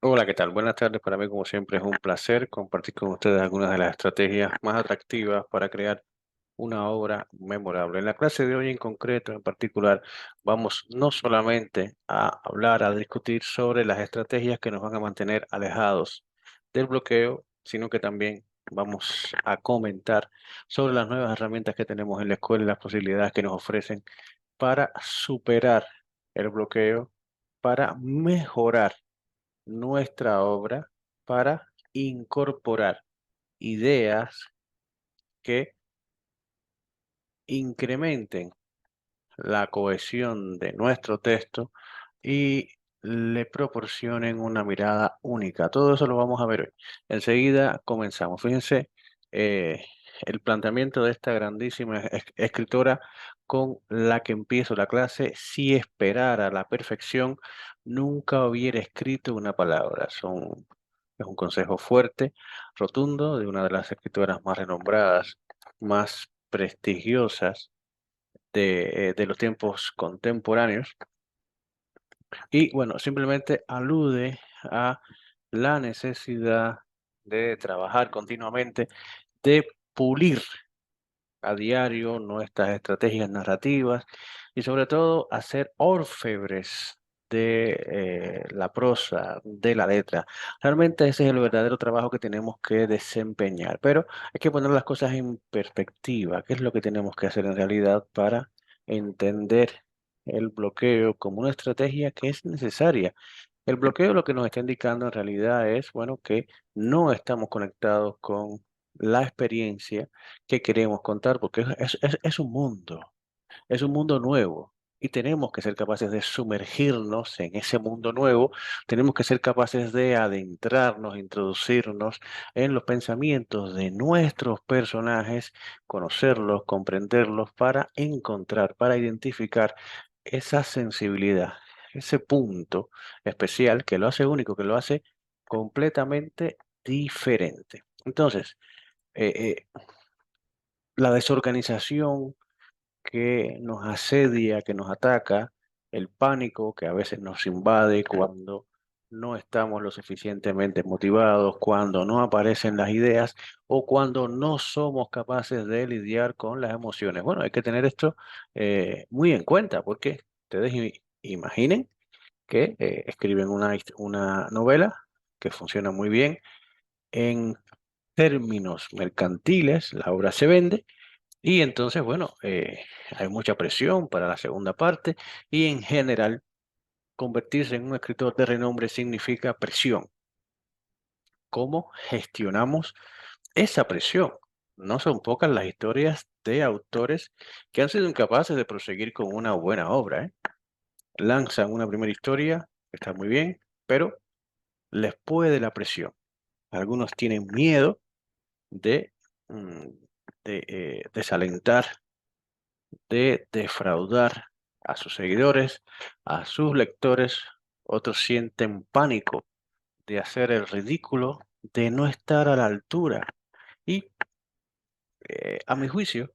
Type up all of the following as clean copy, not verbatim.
Hola, ¿qué tal? Buenas tardes. Para mí, como siempre, es un placer compartir con ustedes algunas de las estrategias más atractivas para crear una obra memorable. En la clase de hoy en concreto, en particular, vamos no solamente a hablar, a discutir sobre las estrategias que nos van a mantener alejados del bloqueo, sino que también vamos a comentar sobre las nuevas herramientas que tenemos en la escuela y las posibilidades que nos ofrecen para superar el bloqueo, para mejorar nuestra obra, para incorporar ideas que incrementen la cohesión de nuestro texto y le proporcionen una mirada única. Todo eso lo vamos a ver hoy. Enseguida comenzamos. Fíjense eh, el planteamiento de esta grandísima escritora con la que empiezo la clase. Si esperara la perfección, nunca hubiera escrito una palabra. Es un consejo fuerte, rotundo, de una de las escritoras más renombradas, más prestigiosas de los tiempos contemporáneos. Y bueno, simplemente alude a la necesidad de trabajar continuamente, de pulir a diario nuestras estrategias narrativas y sobre todo hacer orfebres de la prosa, de la letra. Realmente ese es el verdadero trabajo que tenemos que desempeñar, pero hay que poner las cosas en perspectiva. ¿Qué es lo que tenemos que hacer en realidad para entender el bloqueo como una estrategia que es necesaria? El bloqueo lo que nos está indicando en realidad es, bueno, que no estamos conectados con la experiencia que queremos contar, porque es un mundo nuevo y tenemos que ser capaces de sumergirnos en ese mundo nuevo, tenemos que ser capaces de adentrarnos, introducirnos en los pensamientos de nuestros personajes, conocerlos, comprenderlos para encontrar, para identificar esa sensibilidad, ese punto especial que lo hace único, que lo hace completamente diferente. Entonces, eh, eh, la desorganización que nos asedia, que nos ataca, el pánico que a veces nos invade cuando no estamos lo suficientemente motivados, cuando no aparecen las ideas o cuando no somos capaces de lidiar con las emociones. Bueno, hay que tener esto muy en cuenta porque ustedes imaginen que escriben una novela que funciona muy bien en términos mercantiles, la obra se vende y entonces, bueno, hay mucha presión para la segunda parte y en general convertirse en un escritor de renombre significa presión. ¿Cómo gestionamos esa presión? No son pocas las historias de autores que han sido incapaces de proseguir con una buena obra, ¿eh? Lanzan una primera historia, está muy bien, pero les puede la presión. Algunos tienen miedo de, mm, de desalentar, de defraudar a sus seguidores, a sus lectores. Otros sienten pánico de hacer el ridículo, de no estar a la altura. Y a mi juicio,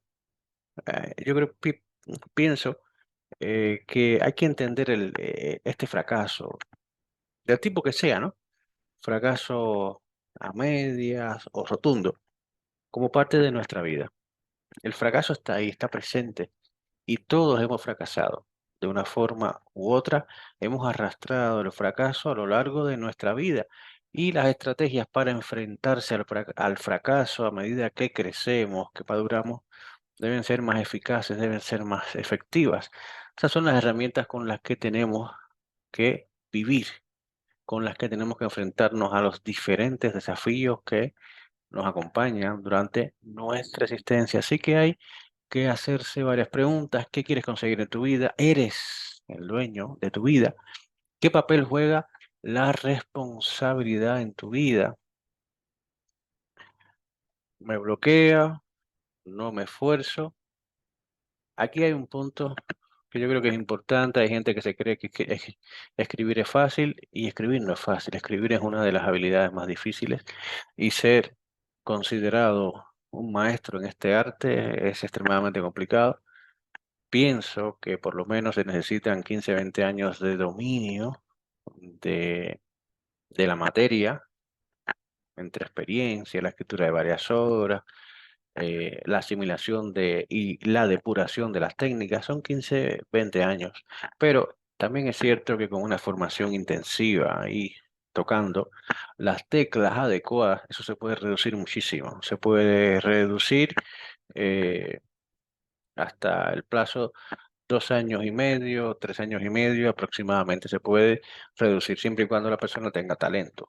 yo creo, pienso que hay que entender este fracaso, del tipo que sea, ¿no? Fracaso a medias o rotundo, como parte de nuestra vida. El fracaso está ahí, está presente y todos hemos fracasado. De una forma u otra, hemos arrastrado el fracaso a lo largo de nuestra vida y las estrategias para enfrentarse al fracaso a medida que crecemos, que maduramos, deben ser más eficaces, deben ser más efectivas. Esas son las herramientas con las que tenemos que vivir, con las que tenemos que enfrentarnos a los diferentes desafíos que nos acompañan durante nuestra existencia. Así que hay que hacerse varias preguntas. ¿Qué quieres conseguir en tu vida? ¿Eres el dueño de tu vida? ¿Qué papel juega la responsabilidad en tu vida? ¿Me bloquea? ¿No me esfuerzo? Aquí hay un punto que yo creo que es importante. Hay gente que se cree que escribir es fácil y escribir no es fácil. Escribir es una de las habilidades más difíciles y ser considerado un maestro en este arte es extremadamente complicado. Pienso que por lo menos se necesitan 15, 20 años de dominio de, de la materia, entre experiencia, la escritura de varias obras, la asimilación y la depuración de las técnicas, son 15, 20 años. Pero también es cierto que con una formación intensiva y tocando las teclas adecuadas, eso se puede reducir muchísimo. Se puede reducir eh, hasta el plazo 2 años y medio, 3 años y medio aproximadamente se puede reducir, siempre y cuando la persona tenga talento,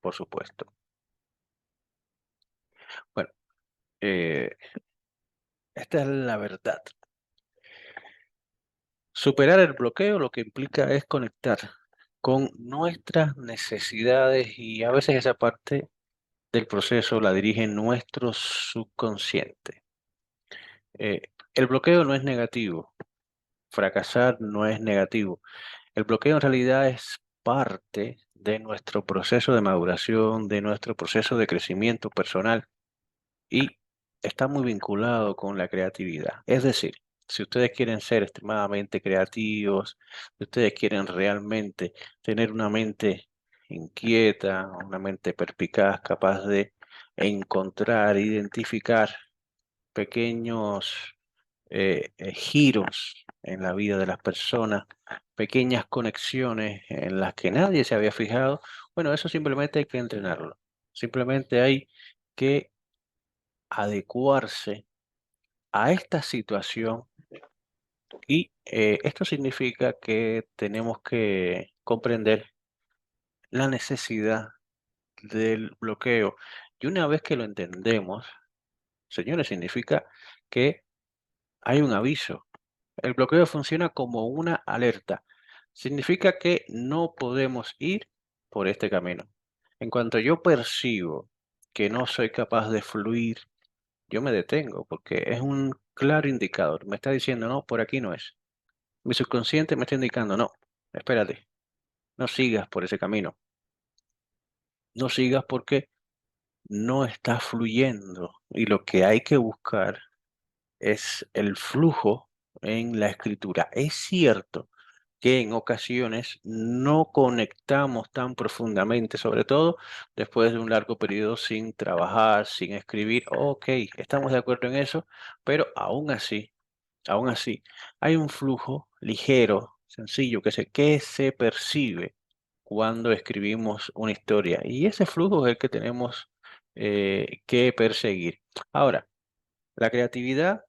por supuesto. Bueno, eh, esta es la verdad. Superar el bloqueo lo que implica es conectar con nuestras necesidades y a veces esa parte del proceso la dirige nuestro subconsciente. Eh, el bloqueo no es negativo, fracasar no es negativo. El bloqueo en realidad es parte de nuestro proceso de maduración, de nuestro proceso de crecimiento personal y está muy vinculado con la creatividad. Es decir, si ustedes quieren ser extremadamente creativos, si ustedes quieren realmente tener una mente inquieta, una mente perspicaz, capaz de encontrar, identificar pequeños giros en la vida de las personas, pequeñas conexiones en las que nadie se había fijado, bueno, eso simplemente hay que entrenarlo. Simplemente hay que adecuarse a esta situación y esto significa que tenemos que comprender la necesidad del bloqueo. Y una vez que lo entendemos, señores, significa que hay un aviso. El bloqueo funciona como una alerta. Significa que no podemos ir por este camino. En cuanto yo percibo que no soy capaz de fluir, yo me detengo porque es un claro indicador. Me está diciendo, no, por aquí no es. Mi subconsciente me está indicando, no, espérate, no sigas por ese camino. No sigas porque no está fluyendo. Y lo que hay que buscar es el flujo en la escritura. Es cierto que en ocasiones no conectamos tan profundamente, sobre todo después de un largo periodo sin trabajar, sin escribir. Ok, estamos de acuerdo en eso, pero aún así, hay un flujo ligero, sencillo, que se percibe cuando escribimos una historia. Y ese flujo es el que tenemos que perseguir. Ahora, la creatividad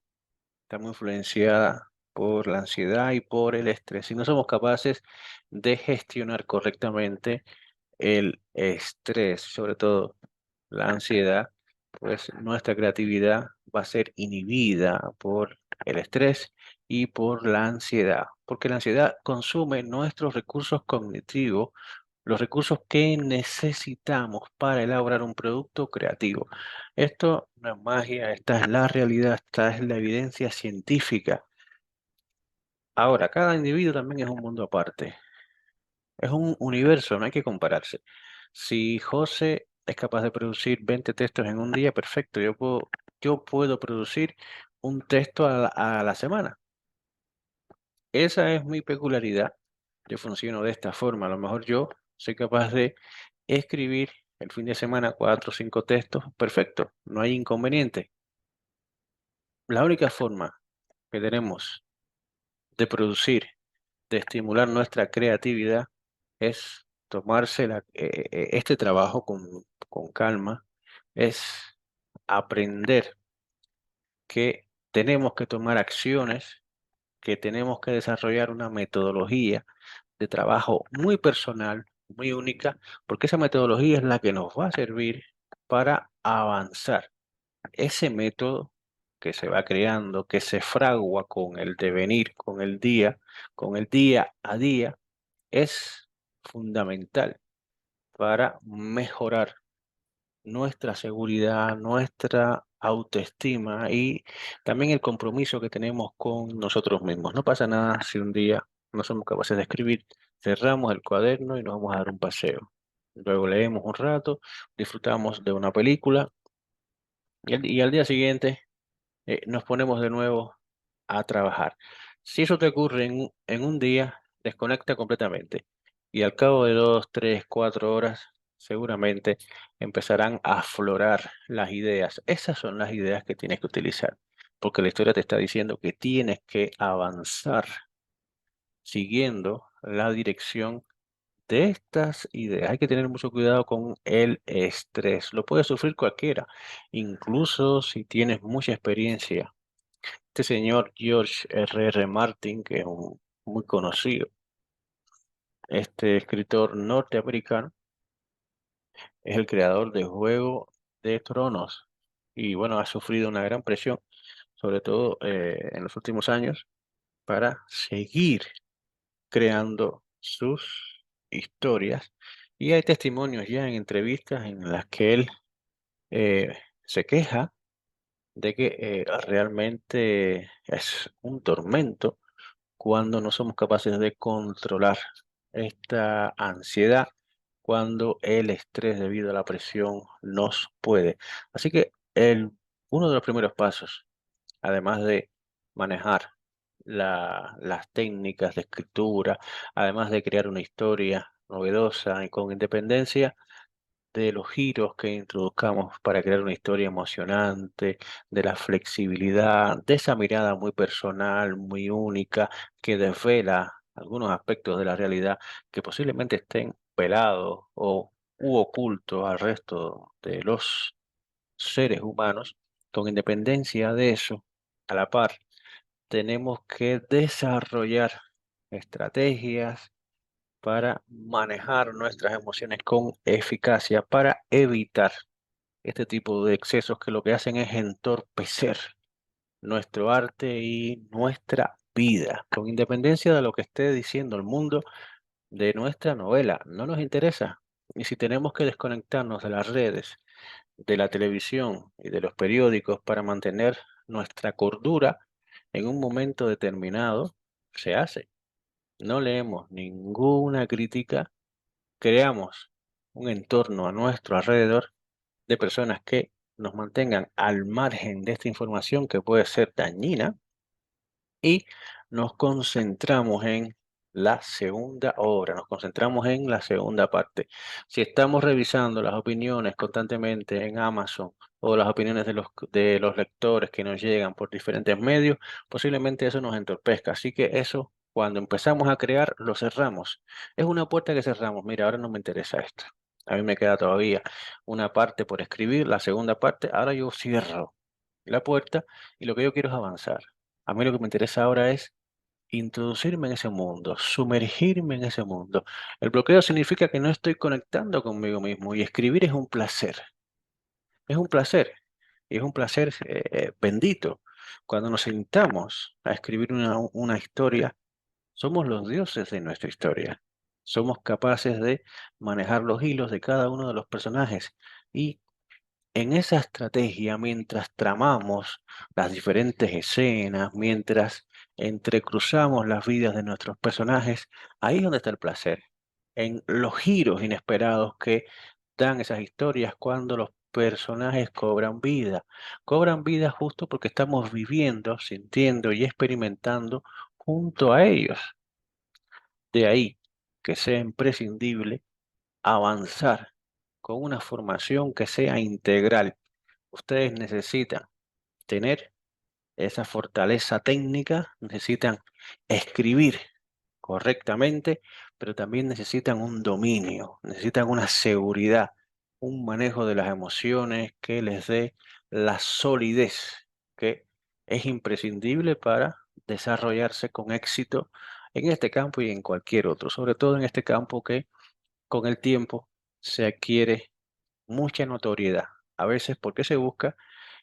está muy influenciada por la ansiedad y por el estrés. Si no somos capaces de gestionar correctamente el estrés, sobre todo la ansiedad, pues nuestra creatividad va a ser inhibida por el estrés y por la ansiedad, porque la ansiedad consume nuestros recursos cognitivos, los recursos que necesitamos para elaborar un producto creativo. Esto no es magia, esta es la realidad, esta es la evidencia científica. Ahora, cada individuo también es un mundo aparte. Es un universo, no hay que compararse. Si José es capaz de producir 20 textos en un día, perfecto. Yo puedo producir un texto a la semana. Esa es mi peculiaridad. Yo funciono de esta forma. A lo mejor yo soy capaz de escribir el fin de semana 4 o 5 textos. Perfecto, no hay inconveniente. La única forma que tenemos de producir, de estimular nuestra creatividad, es tomarse este trabajo con calma, es aprender que tenemos que tomar acciones, que tenemos que desarrollar una metodología de trabajo muy personal, muy única, porque esa metodología es la que nos va a servir para avanzar. Ese método que se va creando, que se fragua con el devenir, con el día a día, es fundamental para mejorar nuestra seguridad, nuestra autoestima y también el compromiso que tenemos con nosotros mismos. No pasa nada si un día no somos capaces de escribir, cerramos el cuaderno y nos vamos a dar un paseo. Luego leemos un rato, disfrutamos de una película y al día siguiente nos ponemos de nuevo a trabajar. Si eso te ocurre en un día, desconecta completamente y al cabo de 2, 3, 4 horas seguramente empezarán a aflorar las ideas. Esas son las ideas que tienes que utilizar, porque la historia te está diciendo que tienes que avanzar siguiendo la dirección de estas ideas. Hay que tener mucho cuidado con el estrés. Lo puede sufrir cualquiera, incluso si tienes mucha experiencia. Este señor George R. Martin, que es un muy conocido, este escritor norteamericano, es el creador de Juego de Tronos y bueno, ha sufrido una gran presión, sobre todo en los últimos años, para seguir creando sus historias. Y hay testimonios ya en entrevistas en las que él se queja de que realmente es un tormento cuando no somos capaces de controlar esta ansiedad, cuando el estrés debido a la presión nos puede. Así que uno de los primeros pasos, además de manejar las técnicas de escritura, además de crear una historia novedosa y con independencia, de los giros que introduzcamos para crear una historia emocionante, de la flexibilidad, de esa mirada muy personal, muy única, que desvela algunos aspectos de la realidad que posiblemente estén velados o u ocultos al resto de los seres humanos. Con independencia de eso, a la par, tenemos que desarrollar estrategias para manejar nuestras emociones con eficacia, para evitar este tipo de excesos que lo que hacen es entorpecer nuestro arte y nuestra vida, con independencia de lo que esté diciendo el mundo de nuestra novela. No nos interesa. Y si tenemos que desconectarnos de las redes, de la televisión y de los periódicos para mantener nuestra cordura en un momento determinado, se hace. No leemos ninguna crítica, creamos un entorno a nuestro alrededor de personas que nos mantengan al margen de esta información que puede ser dañina y nos concentramos en la segunda obra, nos concentramos en la segunda parte. Si estamos revisando las opiniones constantemente en Amazon o las opiniones de los lectores que nos llegan por diferentes medios, posiblemente eso nos entorpezca. Así que eso, cuando empezamos a crear, lo cerramos. Es una puerta que cerramos. Mira, ahora no me interesa esto. A mí me queda todavía una parte por escribir, la segunda parte. Ahora yo cierro la puerta y lo que yo quiero es avanzar. A mí lo que me interesa ahora es introducirme en ese mundo, sumergirme en ese mundo. El bloqueo significa que no estoy conectando conmigo mismo y escribir es un placer. Es un placer. Y es un placer bendito. Cuando nos sentamos a escribir una historia, somos los dioses de nuestra historia. Somos capaces de manejar los hilos de cada uno de los personajes y en esa estrategia, mientras tramamos las diferentes escenas, mientras entrecruzamos las vidas de nuestros personajes, ahí es donde está el placer, en los giros inesperados que dan esas historias cuando los personajes cobran vida. Cobran vida justo porque estamos viviendo, sintiendo y experimentando junto a ellos. De ahí que sea imprescindible avanzar con una formación que sea integral. Ustedes necesitan tener esa fortaleza técnica, necesitan escribir correctamente, pero también necesitan un dominio, necesitan una seguridad, un manejo de las emociones que les dé la solidez que es imprescindible para desarrollarse con éxito en este campo y en cualquier otro, sobre todo en este campo que con el tiempo se adquiere mucha notoriedad, a veces porque se busca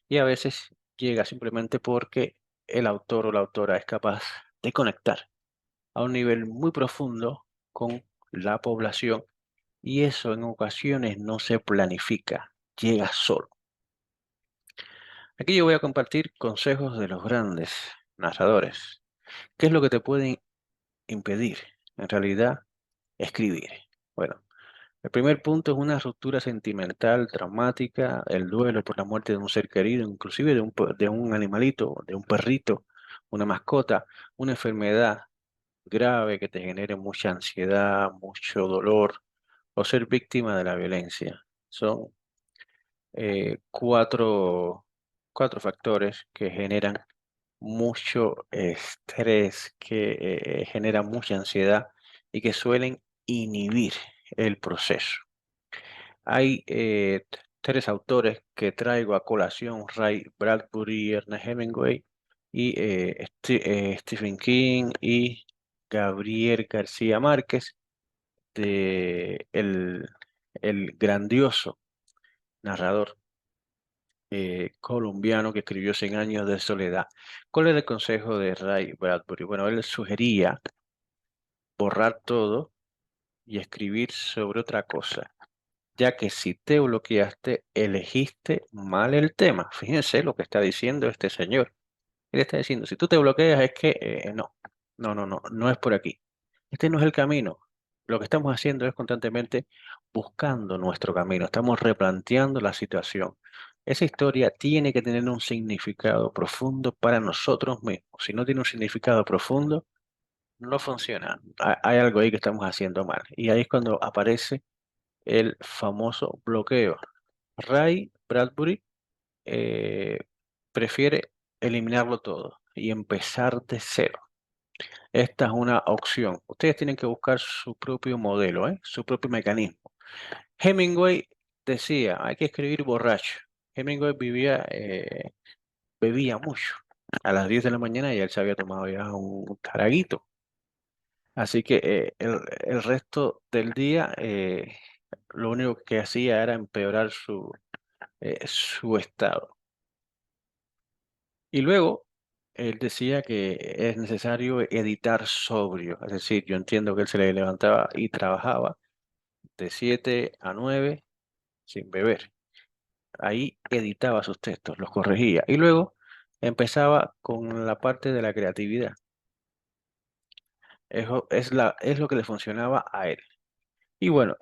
y a veces llega simplemente porque el autor o la autora es capaz de conectar a un nivel muy profundo con la población y eso en ocasiones no se planifica, llega solo. Aquí yo voy a compartir consejos de los grandes narradores. ¿Qué es lo que te puede impedir en realidad escribir? Bueno, el primer punto es una ruptura sentimental, traumática, el duelo por la muerte de un ser querido, inclusive de un animalito, de un perrito, una mascota, una enfermedad. grave que te genere mucha ansiedad, mucho dolor o ser víctima de la violencia. Son cuatro factores que generan mucho estrés, que generan mucha ansiedad y que suelen inhibir el proceso. Hay tres autores que traigo a colación: Ray Bradbury, Ernest Hemingway y Stephen King y Gabriel García Márquez, de el grandioso narrador colombiano que escribió Cien años de soledad. ¿Cuál era el consejo de Ray Bradbury? Bueno, él sugería borrar todo y escribir sobre otra cosa, ya que si te bloqueaste, elegiste mal el tema. Fíjense lo que está diciendo este señor. Él está diciendo, si tú te bloqueas es que no es por aquí. Este no es el camino. Lo que estamos haciendo es constantemente buscando nuestro camino. Estamos replanteando la situación. Esa historia tiene que tener un significado profundo para nosotros mismos. Si no tiene un significado profundo, no funciona. Hay algo ahí que estamos haciendo mal. Y ahí es cuando aparece el famoso bloqueo. Ray Bradbury eh, prefiere eliminarlo todo y empezar de cero. Esta es una opción. Ustedes tienen que buscar su propio modelo, ¿eh? Su propio mecanismo. Hemingway decía, hay que escribir borracho. Hemingway bebía mucho. A las 10 de la mañana y él se había tomado ya un traguito. Así que el resto del día lo único que hacía era empeorar su estado. Y luego él decía que es necesario editar sobrio. Es decir, yo entiendo que él se le levantaba y trabajaba de 7 a 9 sin beber. Ahí editaba sus textos, los corregía. Y luego empezaba con la parte de la creatividad. Eso es lo que le funcionaba a él. Y bueno,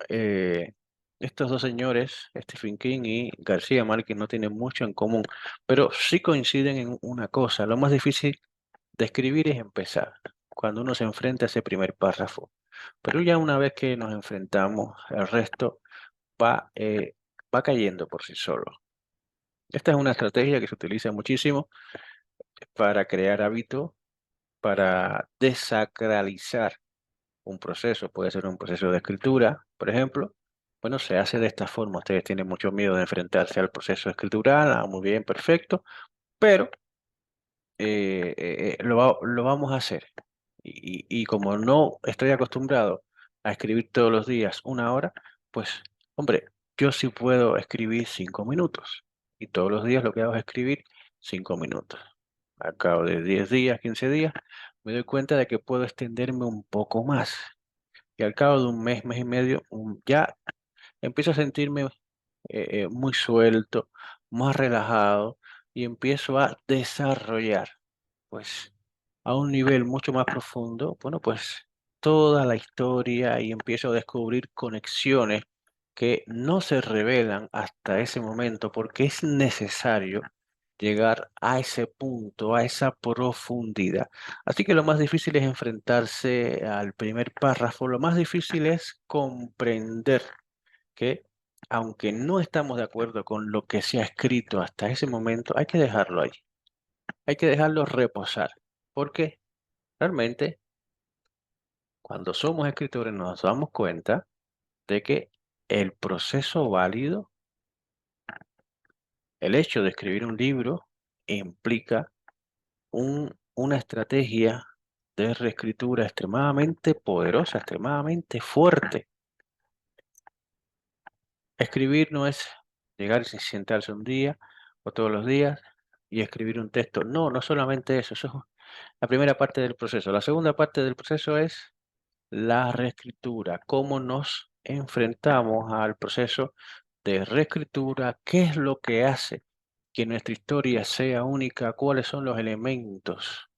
estos dos señores, Stephen King y García Márquez, no tienen mucho en común, pero sí coinciden en una cosa: lo más difícil de escribir es empezar, cuando uno se enfrenta a ese primer párrafo. Pero ya una vez que nos enfrentamos, el resto va cayendo por sí solo. Esta es una estrategia que se utiliza muchísimo para crear hábito, para desacralizar un proceso. Puede ser un proceso de escritura, por ejemplo. Bueno, se hace de esta forma. Ustedes tienen mucho miedo de enfrentarse al proceso escritural. Muy bien, perfecto. Pero lo vamos a hacer. Y como no estoy acostumbrado a escribir todos los días una hora, pues, hombre, yo sí puedo escribir 5 minutos. Y todos los días lo que hago es escribir 5 minutos. Al cabo de 10 días, 15 días, me doy cuenta de que puedo extenderme un poco más. Y al cabo de un mes, mes y medio, ya empiezo a sentirme muy suelto, más relajado y empiezo a desarrollar, pues, a un nivel mucho más profundo, bueno, pues toda la historia, y empiezo a descubrir conexiones que no se revelan hasta ese momento porque es necesario llegar a ese punto, a esa profundidad. Así que lo más difícil es enfrentarse al primer párrafo. Lo más difícil es comprender que, aunque no estamos de acuerdo con lo que se ha escrito hasta ese momento, hay que dejarlo ahí. Hay que dejarlo reposar. Porque realmente, cuando somos escritores, nos damos cuenta de que el proceso válido, el hecho de escribir un libro, implica una estrategia de reescritura extremadamente poderosa, extremadamente fuerte. Escribir no es llegar y sentarse un día o todos los días y escribir un texto. No, no solamente eso. Eso es la primera parte del proceso. La segunda parte del proceso es la reescritura, cómo nos enfrentamos al proceso de reescritura, qué es lo que hace que nuestra historia sea única, cuáles son los elementos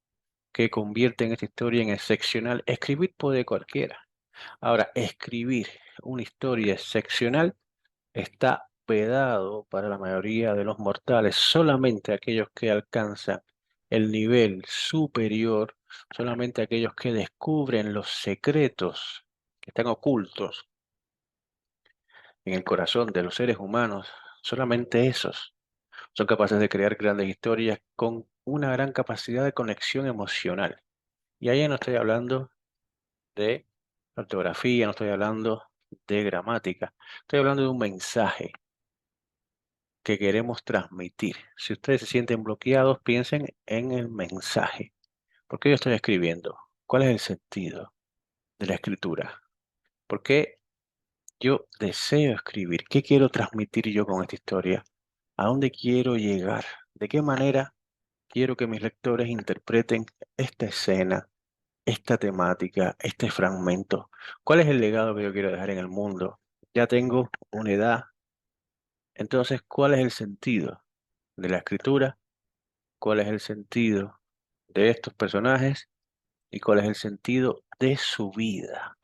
que convierten esta historia en excepcional. Escribir puede cualquiera. Ahora, escribir una historia excepcional está vedado para la mayoría de los mortales. Solamente aquellos que alcanzan El nivel superior, solamente aquellos que descubren los secretos que están ocultos en el corazón de los seres humanos, solamente esos son capaces de crear grandes historias con una gran capacidad de conexión emocional. Y ahí no estoy hablando de ortografía, no estoy hablando de gramática, estoy hablando de un mensaje que queremos transmitir. Si ustedes se sienten bloqueados, piensen en el mensaje. ¿Por qué yo estoy escribiendo? ¿Cuál es el sentido de la escritura? ¿Por qué yo deseo escribir? ¿Qué quiero transmitir yo con esta historia? ¿A dónde quiero llegar? ¿De qué manera quiero que mis lectores interpreten esta escena, esta temática, este fragmento? ¿Cuál es el legado que yo quiero dejar en el mundo? Ya tengo una edad, entonces, ¿cuál es el sentido de la escritura? ¿Cuál es el sentido de estos personajes? ¿Y cuál es el sentido de su vida?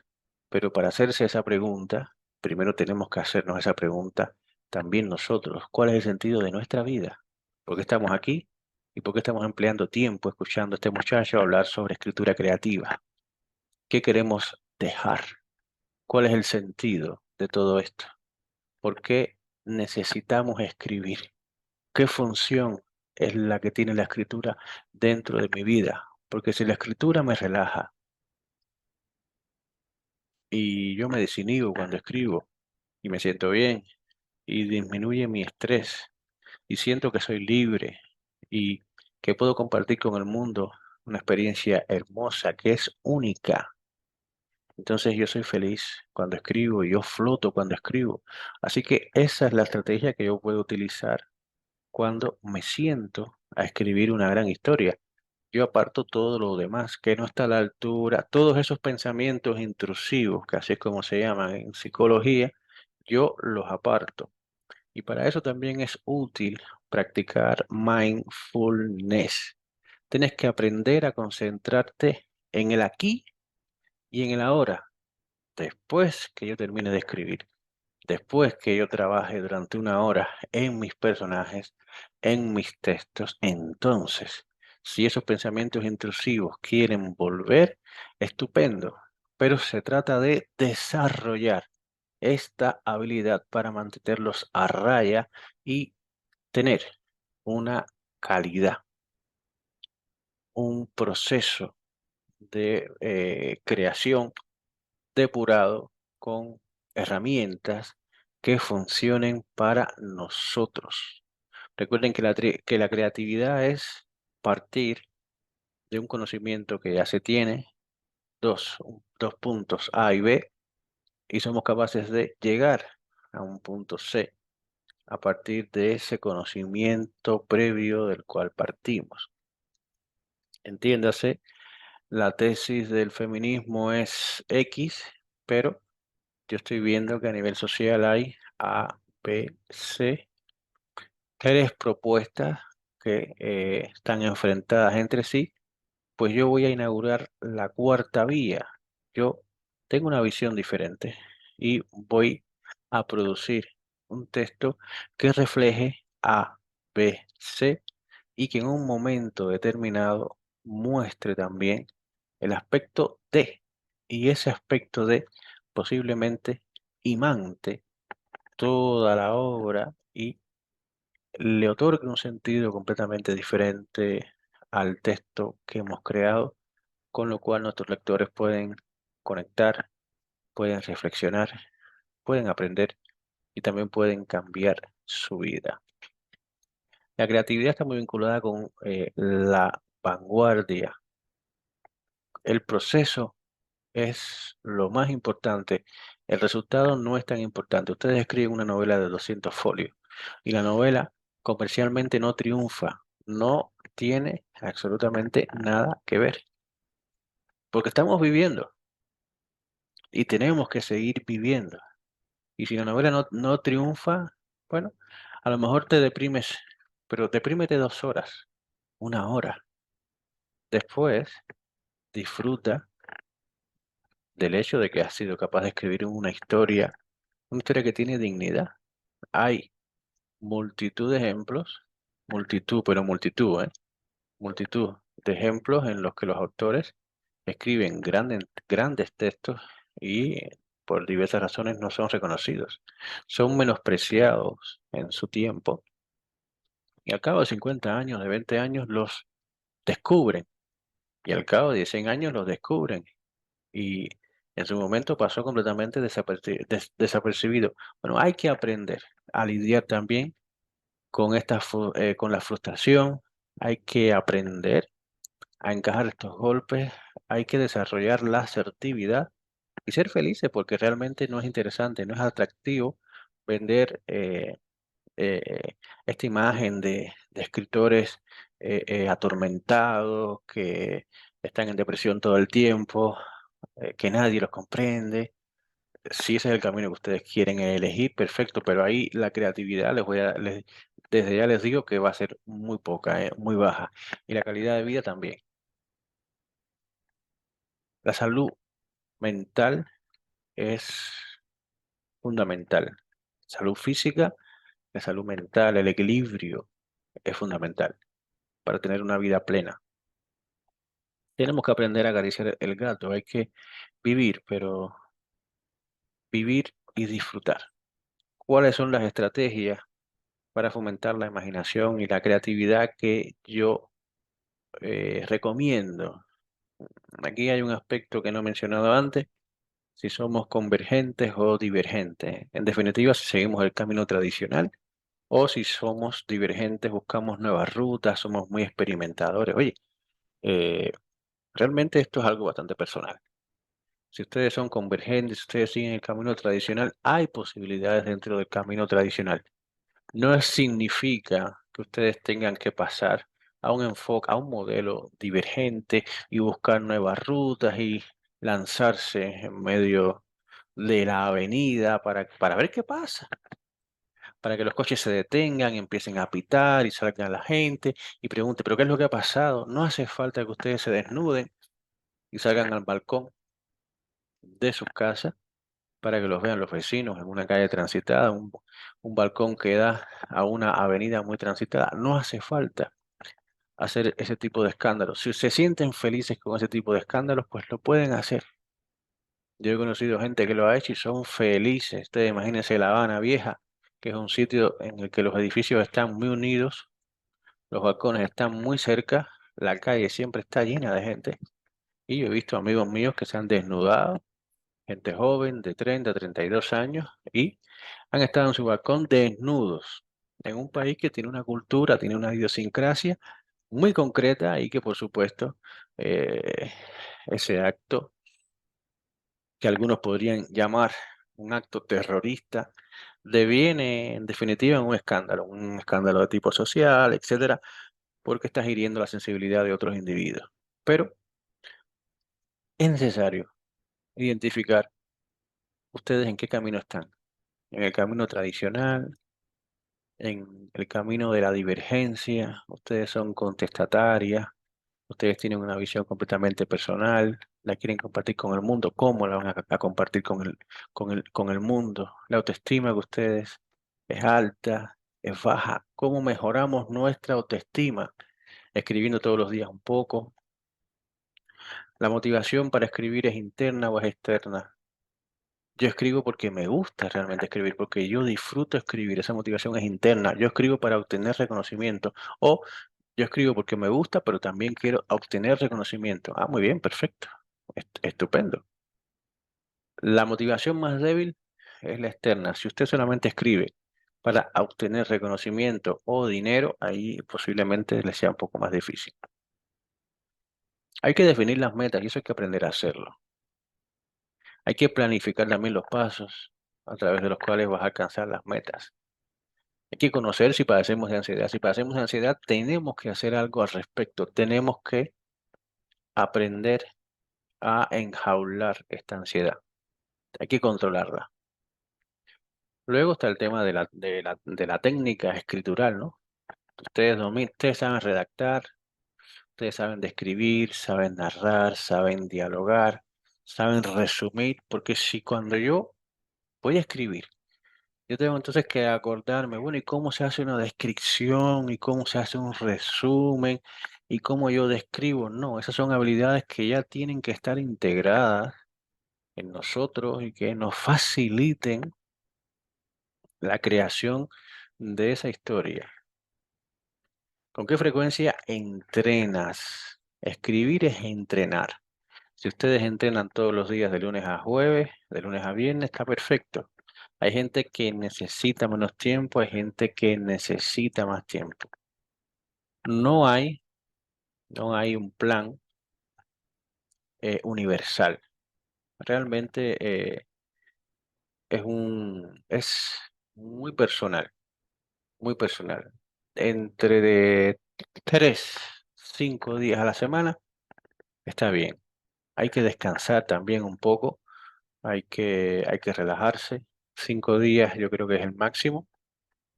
Pero para hacerse esa pregunta, primero tenemos que hacernos esa pregunta también nosotros. ¿Cuál es el sentido de nuestra vida? ¿Por qué estamos aquí? ¿Y por qué estamos empleando tiempo escuchando a este muchacho hablar sobre escritura creativa? ¿Qué queremos dejar? ¿Cuál es el sentido de todo esto? ¿Por qué necesitamos escribir? ¿Qué función es la que tiene la escritura dentro de mi vida? Porque si la escritura me relaja y yo me desinhibo cuando escribo y me siento bien y disminuye mi estrés y siento que soy libre y que puedo compartir con el mundo una experiencia hermosa que es única. Entonces yo soy feliz cuando escribo y yo floto cuando escribo. Así que esa es la estrategia que yo puedo utilizar cuando me siento a escribir una gran historia. Yo aparto todo lo demás que no está a la altura, todos esos pensamientos intrusivos, que así es como se llaman en psicología, yo los aparto. Y para eso también es útil practicar mindfulness. Tienes que aprender a concentrarte en el aquí y en el ahora, después que yo termine de escribir. Después que yo trabaje durante una hora en mis personajes, en mis textos, entonces, si esos pensamientos intrusivos quieren volver, estupendo. Pero se trata de desarrollar esta habilidad para mantenerlos a raya y tener una calidad, un proceso de creación depurado con herramientas que funcionen para nosotros. Recuerden que que la creatividad es partir de un conocimiento que ya se tiene, dos puntos A y B, y somos capaces de llegar a un punto C a partir de ese conocimiento previo del cual partimos. Entiéndase, la tesis del feminismo es X, pero yo estoy viendo que a nivel social hay A, B, C, tres propuestas que están enfrentadas entre sí, pues yo voy a inaugurar la cuarta vía. Yo tengo una visión diferente y voy a producir un texto que refleje A, B, C y que en un momento determinado muestre también el aspecto D. Y ese aspecto D posiblemente imante toda la obra y le otorgue un sentido completamente diferente al texto que hemos creado, con lo cual nuestros lectores pueden conectar, pueden reflexionar, pueden aprender y también pueden cambiar su vida. La creatividad está muy vinculada con la vanguardia. El proceso es lo más importante. El resultado no es tan importante. Ustedes escriben una novela de 200 folios y la novela comercialmente no triunfa. No tiene absolutamente nada que ver. Porque estamos viviendo y tenemos que seguir viviendo. Y si la novela no triunfa, bueno, a lo mejor te deprimes, pero deprímete 2 horas, una hora. Después disfruta del hecho de que has sido capaz de escribir una historia que tiene dignidad. Hay multitud de ejemplos, multitud, pero multitud, ¿eh? multitud de ejemplos en los que los autores escriben grandes textos y por diversas razones no son reconocidos. Son menospreciados en su tiempo y al cabo de 50 años, de 20 años, los descubren y al cabo de 100 años los descubren y en su momento pasó completamente desapercibido. Bueno, hay que aprender a lidiar también con con la frustración, hay que aprender a encajar estos golpes, hay que desarrollar la asertividad y ser felices porque realmente no es interesante, no es atractivo vender esta imagen de escritores atormentados que están en depresión todo el tiempo, que nadie los comprende. Si ese es el camino que ustedes quieren elegir, perfecto, pero ahí la creatividad desde ya les digo que va a ser muy poca, muy baja, y la calidad de vida también. La salud mental es fundamental. Salud física, la salud mental, el equilibrio es fundamental para tener una vida plena. Tenemos que aprender a acariciar el gato, hay que vivir, pero vivir y disfrutar. ¿Cuáles son las estrategias para fomentar la imaginación y la creatividad que yo recomiendo? Aquí hay un aspecto que no he mencionado antes, si somos convergentes o divergentes. En definitiva, si seguimos el camino tradicional o si somos divergentes, buscamos nuevas rutas, somos muy experimentadores. Oye, eh, realmente esto es algo bastante personal. Si ustedes son convergentes, si ustedes siguen el camino tradicional, hay posibilidades dentro del camino tradicional. No significa que ustedes tengan que pasar a un enfoque, a un modelo divergente y buscar nuevas rutas y lanzarse en medio de la avenida para ver qué pasa, para que los coches se detengan, empiecen a pitar y salga la gente y pregunte, ¿pero qué es lo que ha pasado? No hace falta que ustedes se desnuden y salgan al balcón de sus casas para que los vean los vecinos en una calle transitada, un balcón que da a una avenida muy transitada. No hace falta hacer ese tipo de escándalos. Si se sienten felices con ese tipo de escándalos, pues lo pueden hacer. Yo he conocido gente que lo ha hecho y son felices. Ustedes imagínense La Habana Vieja, que es un sitio en el que los edificios están muy unidos, los balcones están muy cerca, la calle siempre está llena de gente. Y yo he visto amigos míos que se han desnudado, gente joven de 30, 32 años, y han estado en su balcón desnudos, en un país que tiene una cultura, tiene una idiosincrasia muy concreta y que por supuesto eh, ese acto que algunos podrían llamar un acto terrorista deviene en definitiva en un escándalo de tipo social, etcétera, porque estás hiriendo la sensibilidad de otros individuos. Pero es necesario identificar ustedes en qué camino están, en el camino tradicional, en el camino de la divergencia, ustedes son contestatarias, ustedes tienen una visión completamente personal, la quieren compartir con el mundo. ¿Cómo la van a compartir con el mundo? La autoestima de ustedes es alta, es baja. ¿Cómo mejoramos nuestra autoestima? Escribiendo todos los días un poco. ¿La motivación para escribir es interna o es externa? Yo escribo porque me gusta realmente escribir, porque yo disfruto escribir, esa motivación es interna. Yo escribo para obtener reconocimiento o yo escribo porque me gusta, pero también quiero obtener reconocimiento. Ah, muy bien, perfecto. Estupendo. La motivación más débil es la externa. Si usted solamente escribe para obtener reconocimiento o dinero, ahí posiblemente le sea un poco más difícil. Hay que definir las metas y eso hay que aprender a hacerlo. Hay que planificar también los pasos a través de los cuales vas a alcanzar las metas. Hay que conocer si padecemos de ansiedad. Si padecemos de ansiedad, tenemos que hacer algo al respecto. Tenemos que aprender a enjaular esta ansiedad. Hay que controlarla. Luego está el tema de la técnica escritural, ¿no? Ustedes saben redactar, ustedes saben describir, saben narrar, saben dialogar, saben resumir, porque si cuando yo voy a escribir, yo tengo entonces que acordarme, bueno, ¿y cómo se hace una descripción? ¿Y cómo se hace un resumen? y cómo yo describo. No, esas son habilidades que ya tienen que estar integradas en nosotros y que nos faciliten la creación de esa historia. ¿Con qué frecuencia entrenas? Escribir es entrenar. Si ustedes entrenan todos los días de lunes a jueves, de lunes a viernes, está perfecto. Hay gente que necesita menos tiempo, hay gente que necesita más tiempo. No hay, no hay un plan universal. Realmente es muy personal, muy personal. Entre de 3, 5 días a la semana está bien. Hay que descansar también un poco, hay que relajarse. 5 días yo creo que es el máximo,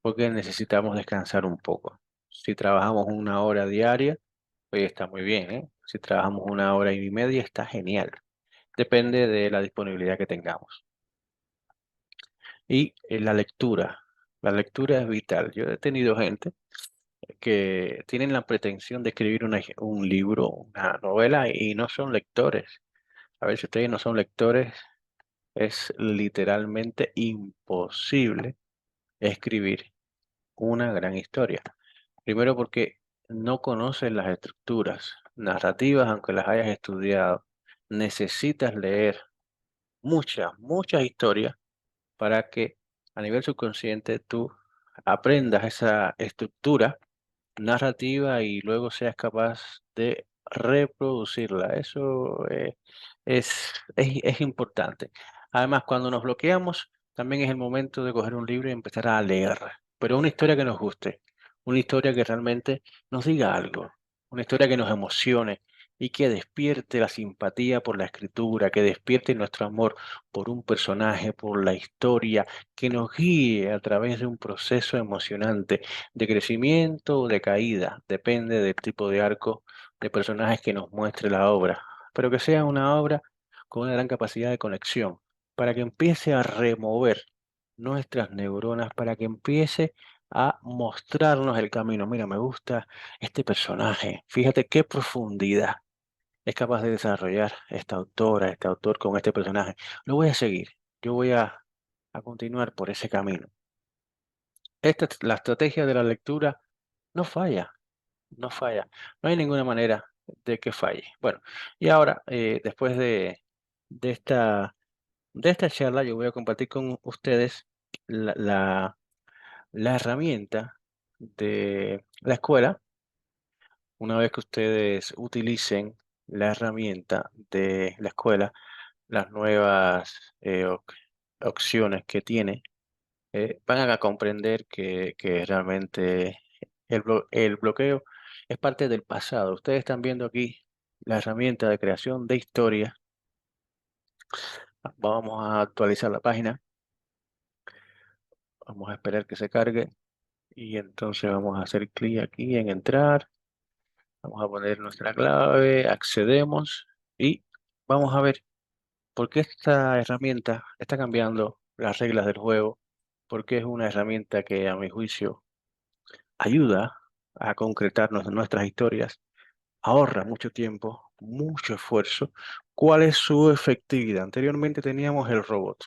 porque necesitamos descansar un poco. Si trabajamos 1 hora diaria, pues está muy bien, ¿eh? Si trabajamos 1 hora y media, está genial. Depende de la disponibilidad que tengamos. Y la lectura. La lectura es vital. Yo he tenido gente que tienen la pretensión de escribir un libro, una novela, y no son lectores. A ver, si ustedes no son lectores, es literalmente imposible escribir una gran historia. Primero porque no conoces las estructuras narrativas, aunque las hayas estudiado. Necesitas leer muchas, muchas historias para que a nivel subconsciente tú aprendas esa estructura narrativa y luego seas capaz de reproducirla. Eso es importante. Además, cuando nos bloqueamos, también es el momento de coger un libro y empezar a leer, pero una historia que nos guste, una historia que realmente nos diga algo, una historia que nos emocione y que despierte la simpatía por la escritura, que despierte nuestro amor por un personaje, por la historia, que nos guíe a través de un proceso emocionante de crecimiento o de caída, depende del tipo de arco de personajes que nos muestre la obra, pero que sea una obra con una gran capacidad de conexión, para que empiece a remover nuestras neuronas, para que empiece a mostrarnos el camino. Mira, me gusta este personaje, fíjate qué profundidad es capaz de desarrollar esta autora, este autor con este personaje. Lo voy a seguir, yo voy a continuar por ese camino. La estrategia de la lectura no falla, no falla. No hay ninguna manera de que falle. Bueno, y ahora, después de esta charla, yo voy a compartir con ustedes la, la, la herramienta de la escuela. Una vez que ustedes utilicen la herramienta de la escuela, las nuevas opciones que tiene, van a comprender que realmente el bloqueo es parte del pasado. Ustedes están viendo aquí la herramienta de creación de historia. Vamos a actualizar la página. Vamos a esperar que se cargue. Y entonces vamos a hacer clic aquí en entrar. Vamos a poner nuestra clave. Accedemos. Y vamos a ver por qué esta herramienta está cambiando las reglas del juego. Porque es una herramienta que a mi juicio ayuda a concretar nuestras historias, ahorra mucho tiempo, mucho esfuerzo. ¿Cuál es su efectividad? Anteriormente teníamos el robot.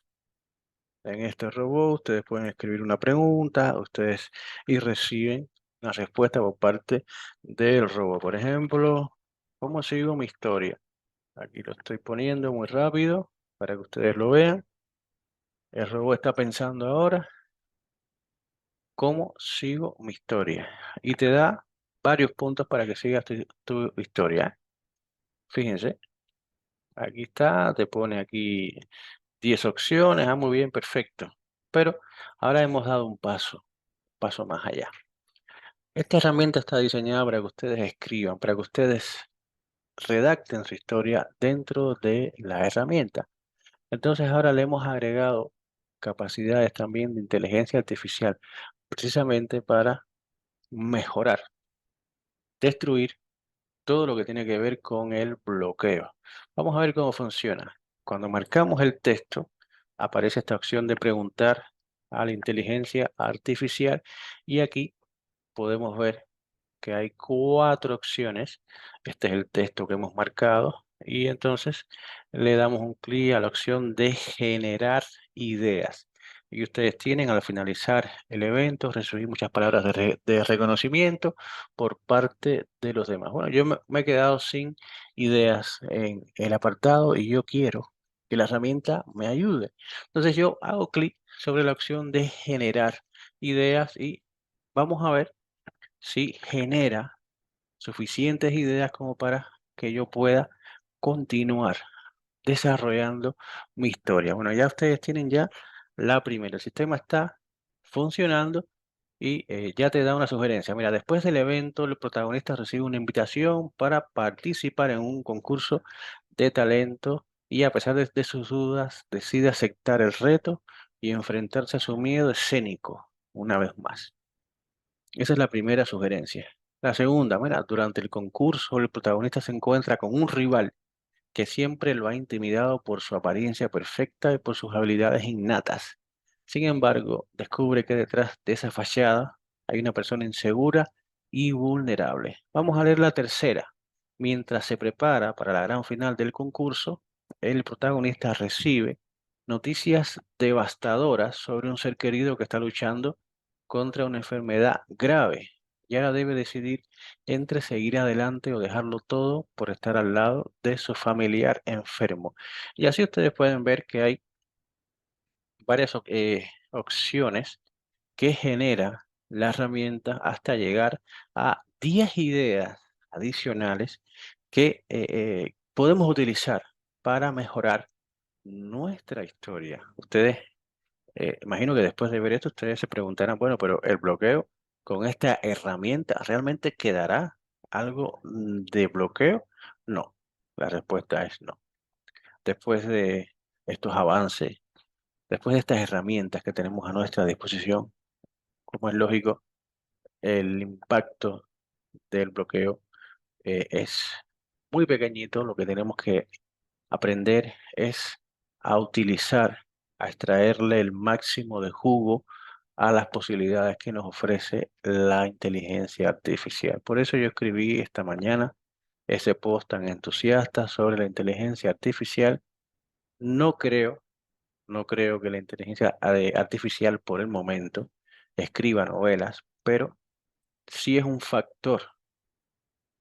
En este robot ustedes pueden escribir una pregunta, ustedes y reciben una respuesta por parte del robot. Por ejemplo, ¿cómo sigo mi historia? Aquí lo estoy poniendo muy rápido para que ustedes lo vean. El robot está pensando ahora cómo sigo mi historia y te da varios puntos para que sigas tu historia. Fíjense, aquí está, te pone aquí 10 opciones, muy bien, perfecto. Pero ahora hemos dado un paso más allá. Esta herramienta está diseñada para que ustedes escriban, para que ustedes redacten su historia dentro de la herramienta. Entonces ahora le hemos agregado capacidades también de inteligencia artificial, precisamente para mejorar, destruir todo lo que tiene que ver con el bloqueo. Vamos a ver cómo funciona. Cuando marcamos el texto, aparece esta opción de preguntar a la inteligencia artificial y aquí podemos ver que hay 4 opciones. Este es el texto que hemos marcado y entonces le damos un clic a la opción de generar ideas. Y ustedes tienen al finalizar el evento recibir muchas palabras de reconocimiento por parte de los demás. Bueno, yo me he quedado sin ideas en el apartado y yo quiero que la herramienta me ayude. Entonces yo hago clic sobre la opción de generar ideas y vamos a ver si genera suficientes ideas como para que yo pueda continuar desarrollando mi historia. Bueno, ya ustedes tienen ya la primera. El sistema está funcionando y ya te da una sugerencia. Mira, después del evento, el protagonista recibe una invitación para participar en un concurso de talento y a pesar de sus dudas, decide aceptar el reto y enfrentarse a su miedo escénico una vez más. Esa es la primera sugerencia. La segunda, mira, durante el concurso el protagonista se encuentra con un rival que siempre lo ha intimidado por su apariencia perfecta y por sus habilidades innatas. Sin embargo, descubre que detrás de esa fachada hay una persona insegura y vulnerable. Vamos a leer la tercera. Mientras se prepara para la gran final del concurso, el protagonista recibe noticias devastadoras sobre un ser querido que está luchando contra una enfermedad grave y ahora debe decidir entre seguir adelante o dejarlo todo por estar al lado de su familiar enfermo. Y así ustedes pueden ver que hay varias opciones que genera la herramienta hasta llegar a 10 ideas adicionales que podemos utilizar para mejorar nuestra historia. Ustedes imagino que después de ver esto ustedes se preguntarán, bueno, pero el bloqueo con esta herramienta realmente quedará algo de bloqueo. No, la respuesta es no. Después de estos avances, después de estas herramientas que tenemos a nuestra disposición, como es lógico, el impacto del bloqueo es muy pequeñito. Lo que tenemos que aprender es a utilizar, a extraerle el máximo de jugo a las posibilidades que nos ofrece la inteligencia artificial. Por eso yo escribí esta mañana ese post tan entusiasta sobre la inteligencia artificial. No creo, no creo que la inteligencia artificial por el momento escriba novelas, pero sí es un factor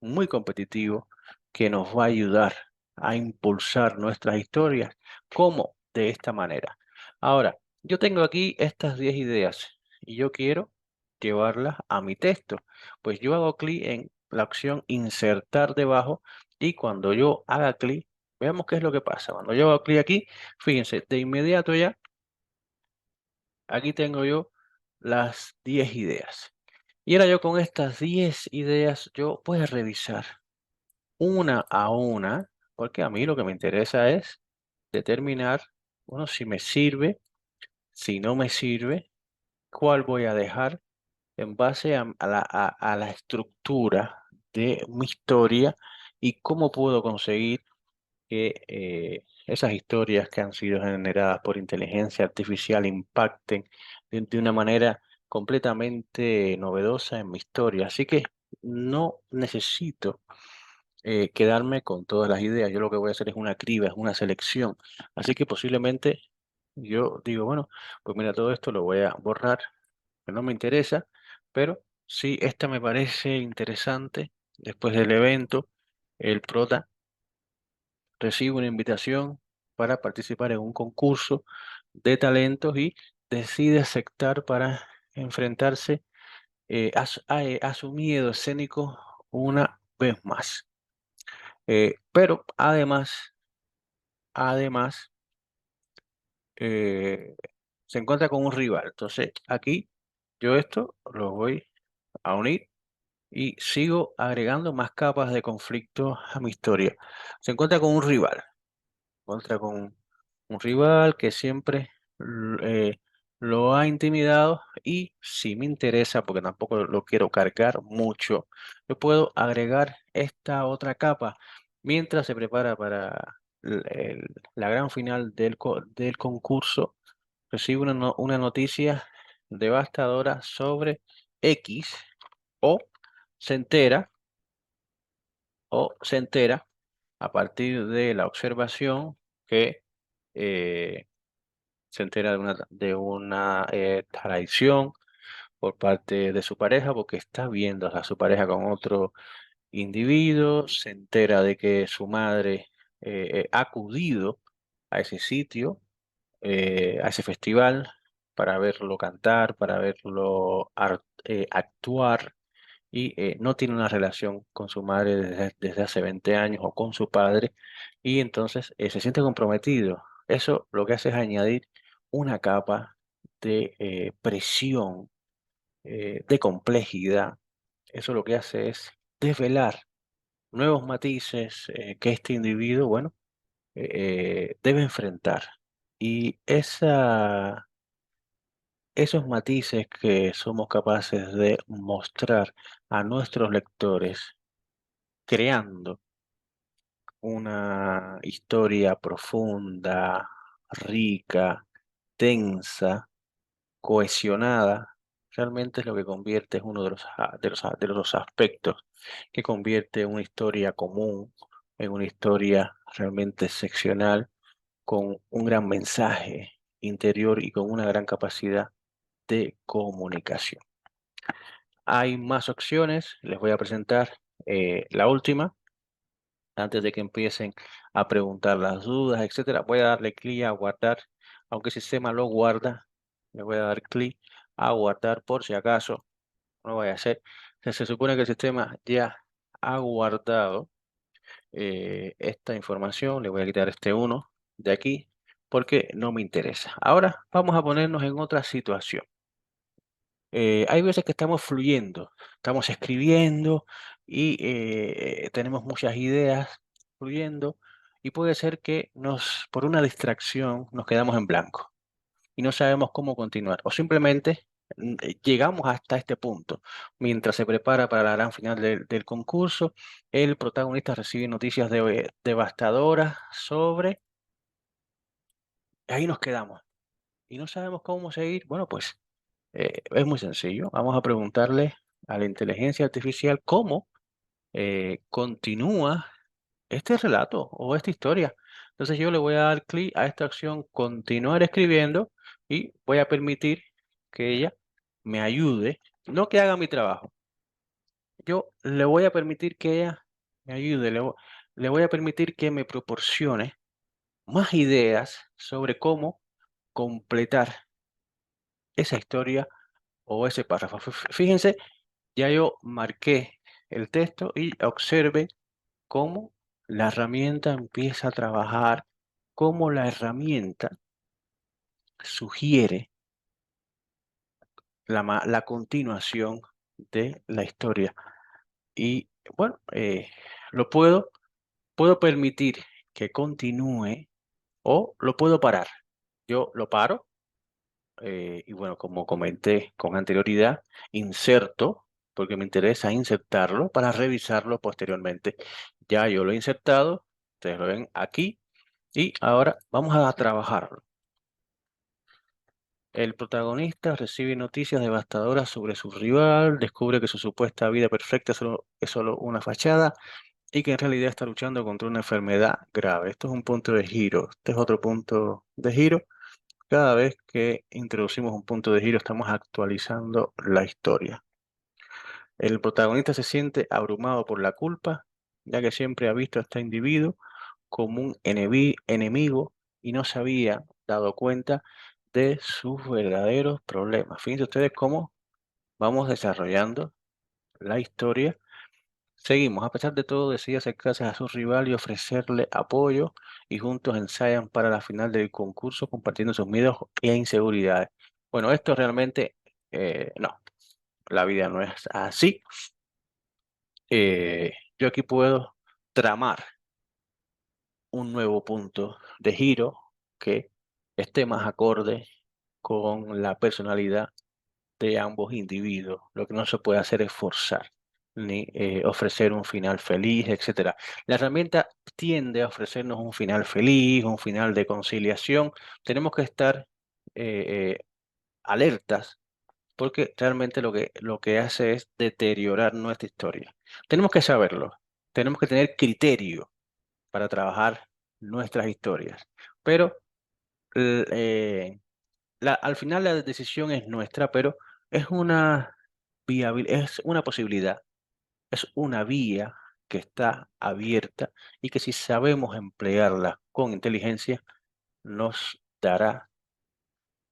muy competitivo que nos va a ayudar a impulsar nuestras historias. ¿Cómo? De esta manera. Ahora, yo tengo aquí estas 10 ideas y yo quiero llevarlas a mi texto. Pues yo hago clic en la opción insertar debajo y cuando yo haga clic, veamos qué es lo que pasa. Cuando yo hago clic aquí, fíjense, de inmediato ya, aquí tengo yo las 10 ideas. Y ahora yo con estas 10 ideas, yo voy a revisar una a una, porque a mí lo que me interesa es determinar, bueno, si me sirve, si no me sirve, cuál voy a dejar en base a la estructura de mi historia y cómo puedo conseguir que esas historias que han sido generadas por inteligencia artificial impacten de una manera completamente novedosa en mi historia. Así que no necesito quedarme con todas las ideas. Yo lo que voy a hacer es una criba, es una selección. Así que posiblemente yo digo, bueno, pues mira, todo esto lo voy a borrar, que no me interesa, pero sí, esta me parece interesante. Después del evento, el prota recibe una invitación para participar en un concurso de talentos y decide aceptar para enfrentarse a su miedo escénico una vez más. Pero además, eh, se encuentra con un rival. Entonces, aquí yo esto lo voy a unir y sigo agregando más capas de conflicto a mi historia. Se encuentra con un rival. Contra con un rival que siempre lo ha intimidado y si me interesa, porque tampoco lo quiero cargar mucho, yo puedo agregar esta otra capa mientras se prepara para la gran final del concurso. Recibe una noticia devastadora sobre X o se entera a partir de la observación que eh, se entera de una traición por parte de su pareja porque está viendo a su pareja con otro individuo, se entera de que su madre ha acudido a ese sitio, a ese festival, para verlo cantar, para verlo actuar, y no tiene una relación con su madre desde hace 20 años o con su padre, y entonces se siente comprometido. Eso lo que hace es añadir una capa de presión, de complejidad. Eso lo que hace es desvelar nuevos matices que este individuo, bueno, debe enfrentar. Y esos matices que somos capaces de mostrar a nuestros lectores, creando una historia profunda, rica, tensa, cohesionada, realmente es lo que convierte, es uno de los aspectos que convierte una historia común en una historia realmente excepcional, con un gran mensaje interior y con una gran capacidad de comunicación. Hay más opciones, les voy a presentar la última, antes de que empiecen a preguntar las dudas, etcétera. Voy a darle clic a guardar, aunque el sistema lo guarda, le voy a dar clic a guardar por si acaso, no vaya a ser. Se supone que el sistema ya ha guardado esta información, le voy a quitar este uno de aquí porque no me interesa. Ahora vamos a ponernos en otra situación. Hay veces que estamos fluyendo, estamos escribiendo y tenemos muchas ideas fluyendo, y puede ser que por una distracción nos quedamos en blanco y no sabemos cómo continuar, o simplemente llegamos hasta este punto. Mientras se prepara para la gran final del concurso, el protagonista recibe noticias devastadoras sobre... Ahí nos quedamos y no sabemos cómo seguir. Bueno, pues es muy sencillo. Vamos a preguntarle a la inteligencia artificial cómo continúa este relato o esta historia. Entonces yo le voy a dar clic a esta opción, continuar escribiendo, y voy a permitir que ella me ayude, no que haga mi trabajo. Yo le voy a permitir que ella me ayude, le voy a permitir que me proporcione más ideas sobre cómo completar esa historia o ese párrafo. Fíjense, ya yo marqué el texto y observe cómo la herramienta empieza a trabajar, cómo la herramienta sugiere la continuación de la historia. Y bueno, puedo permitir que continúe o lo puedo parar. Yo lo paro y bueno, como comenté con anterioridad, inserto, porque me interesa insertarlo para revisarlo posteriormente. Ya yo lo he insertado, ustedes lo ven aquí, y ahora vamos a trabajarlo. El protagonista recibe noticias devastadoras sobre su rival, descubre que su supuesta vida perfecta es solo una fachada y que en realidad está luchando contra una enfermedad grave. Esto es un punto de giro. Este es otro punto de giro. Cada vez que introducimos un punto de giro, estamos actualizando la historia. El protagonista se siente abrumado por la culpa, ya que siempre ha visto a este individuo como un enemigo y no se había dado cuenta de sus verdaderos problemas. Fíjense ustedes cómo vamos desarrollando la historia. Seguimos, a pesar de todo, decide acercarse a su rival y ofrecerle apoyo, y juntos ensayan para la final del concurso, compartiendo sus miedos e inseguridades. Bueno, esto realmente no, la vida no es así. Yo aquí puedo tramar un nuevo punto de giro que esté más acorde con la personalidad de ambos individuos. Lo que no se puede hacer es forzar ni ofrecer un final feliz, etcétera. La herramienta tiende a ofrecernos un final feliz, un final de conciliación. Tenemos que estar alertas porque realmente lo que hace es deteriorar nuestra historia. Tenemos que saberlo, tenemos que tener criterio para trabajar nuestras historias, pero l- eh, al final la decisión es nuestra, pero es una es una posibilidad, es una vía que está abierta y que si sabemos emplearla con inteligencia, nos dará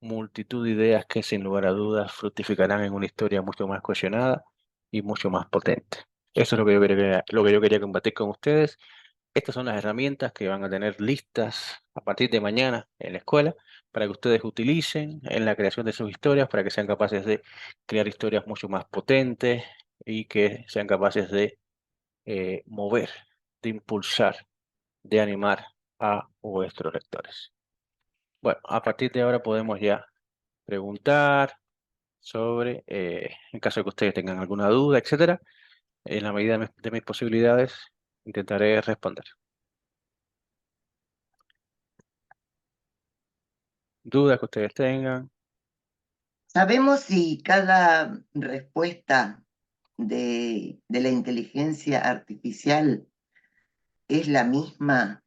multitud de ideas que sin lugar a dudas fructificarán en una historia mucho más cohesionada y mucho más potente. Eso es lo que lo que yo quería compartir con ustedes. Estas son las herramientas que van a tener listas a partir de mañana en la escuela para que ustedes utilicen en la creación de sus historias, para que sean capaces de crear historias mucho más potentes y que sean capaces de mover, de impulsar, de animar a vuestros lectores. Bueno, a partir de ahora podemos ya preguntar sobre, en caso de que ustedes tengan alguna duda, etcétera, en la medida de mis posibilidades, intentaré responder. Dudas que ustedes tengan. ¿Sabemos si cada respuesta de la inteligencia artificial es la misma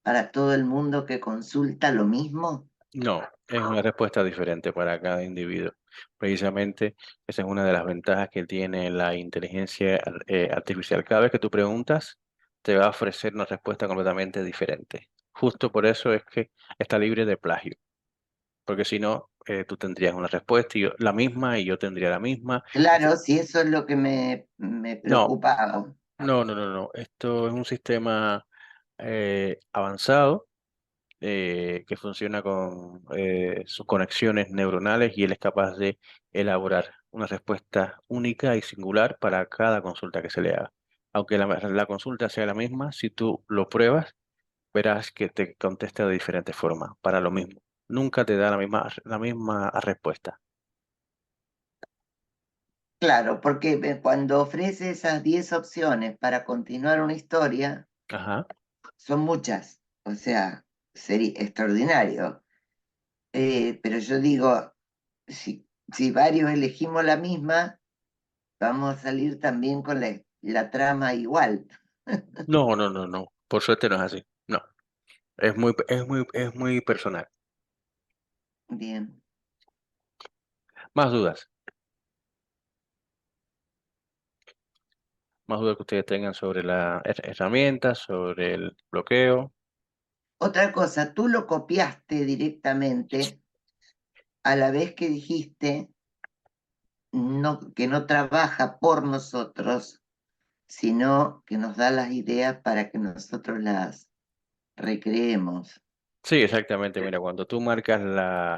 para todo el mundo que consulta lo mismo? No, es una respuesta diferente para cada individuo. Precisamente esa es una de las ventajas que tiene la inteligencia artificial. Cada vez que tú preguntas, te va a ofrecer una respuesta completamente diferente. Justo por eso es que está libre de plagio, porque si no, tú tendrías una respuesta la misma y yo tendría la misma. Claro, si eso es lo que me No, preocupaba. no. Esto es un sistema avanzado que funciona con sus conexiones neuronales y él es capaz de elaborar una respuesta única y singular para cada consulta que se le haga. Aunque la consulta sea la misma, si tú lo pruebas, verás que te contesta de diferente forma para lo mismo. Nunca te da la misma respuesta. Claro, porque cuando ofrece esas 10 opciones para continuar una historia, Ajá. son muchas, o sea, sería extraordinario. Pero yo digo, si varios elegimos la misma, vamos a salir también con la trama igual. No. Por suerte no es así. No. Es muy personal. Bien. Más dudas. Más dudas que ustedes tengan sobre la herramienta, sobre el bloqueo. Otra cosa, tú lo copiaste directamente a la vez que dijiste que no trabaja por nosotros, sino que nos da las ideas para que nosotros las recreemos. Sí, exactamente. Mira, cuando tú marcas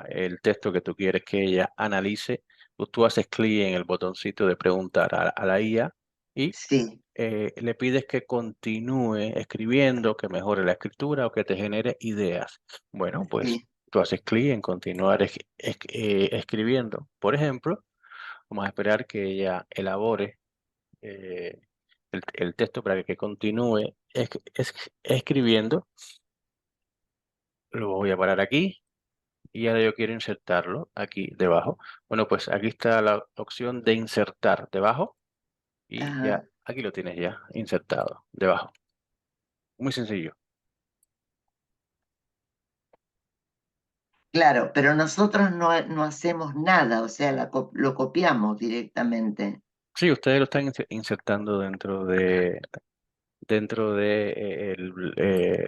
el texto que tú quieres que ella analice, tú haces clic en el botoncito de preguntar a la IA y Sí, le pides que continúe escribiendo, que mejore la escritura o que te genere ideas. Bueno, pues sí, tú haces clic en continuar escribiendo. Por ejemplo, vamos a esperar que ella elabore eh, el texto para que continúe escribiendo. Lo voy a parar aquí y ahora yo quiero insertarlo aquí debajo. Bueno, pues aquí está la opción de insertar debajo y ya ajá. aquí lo tienes ya insertado debajo. Muy sencillo. Claro, pero nosotros no hacemos nada, o sea, lo copiamos directamente. Sí, ustedes lo están insertando dentro de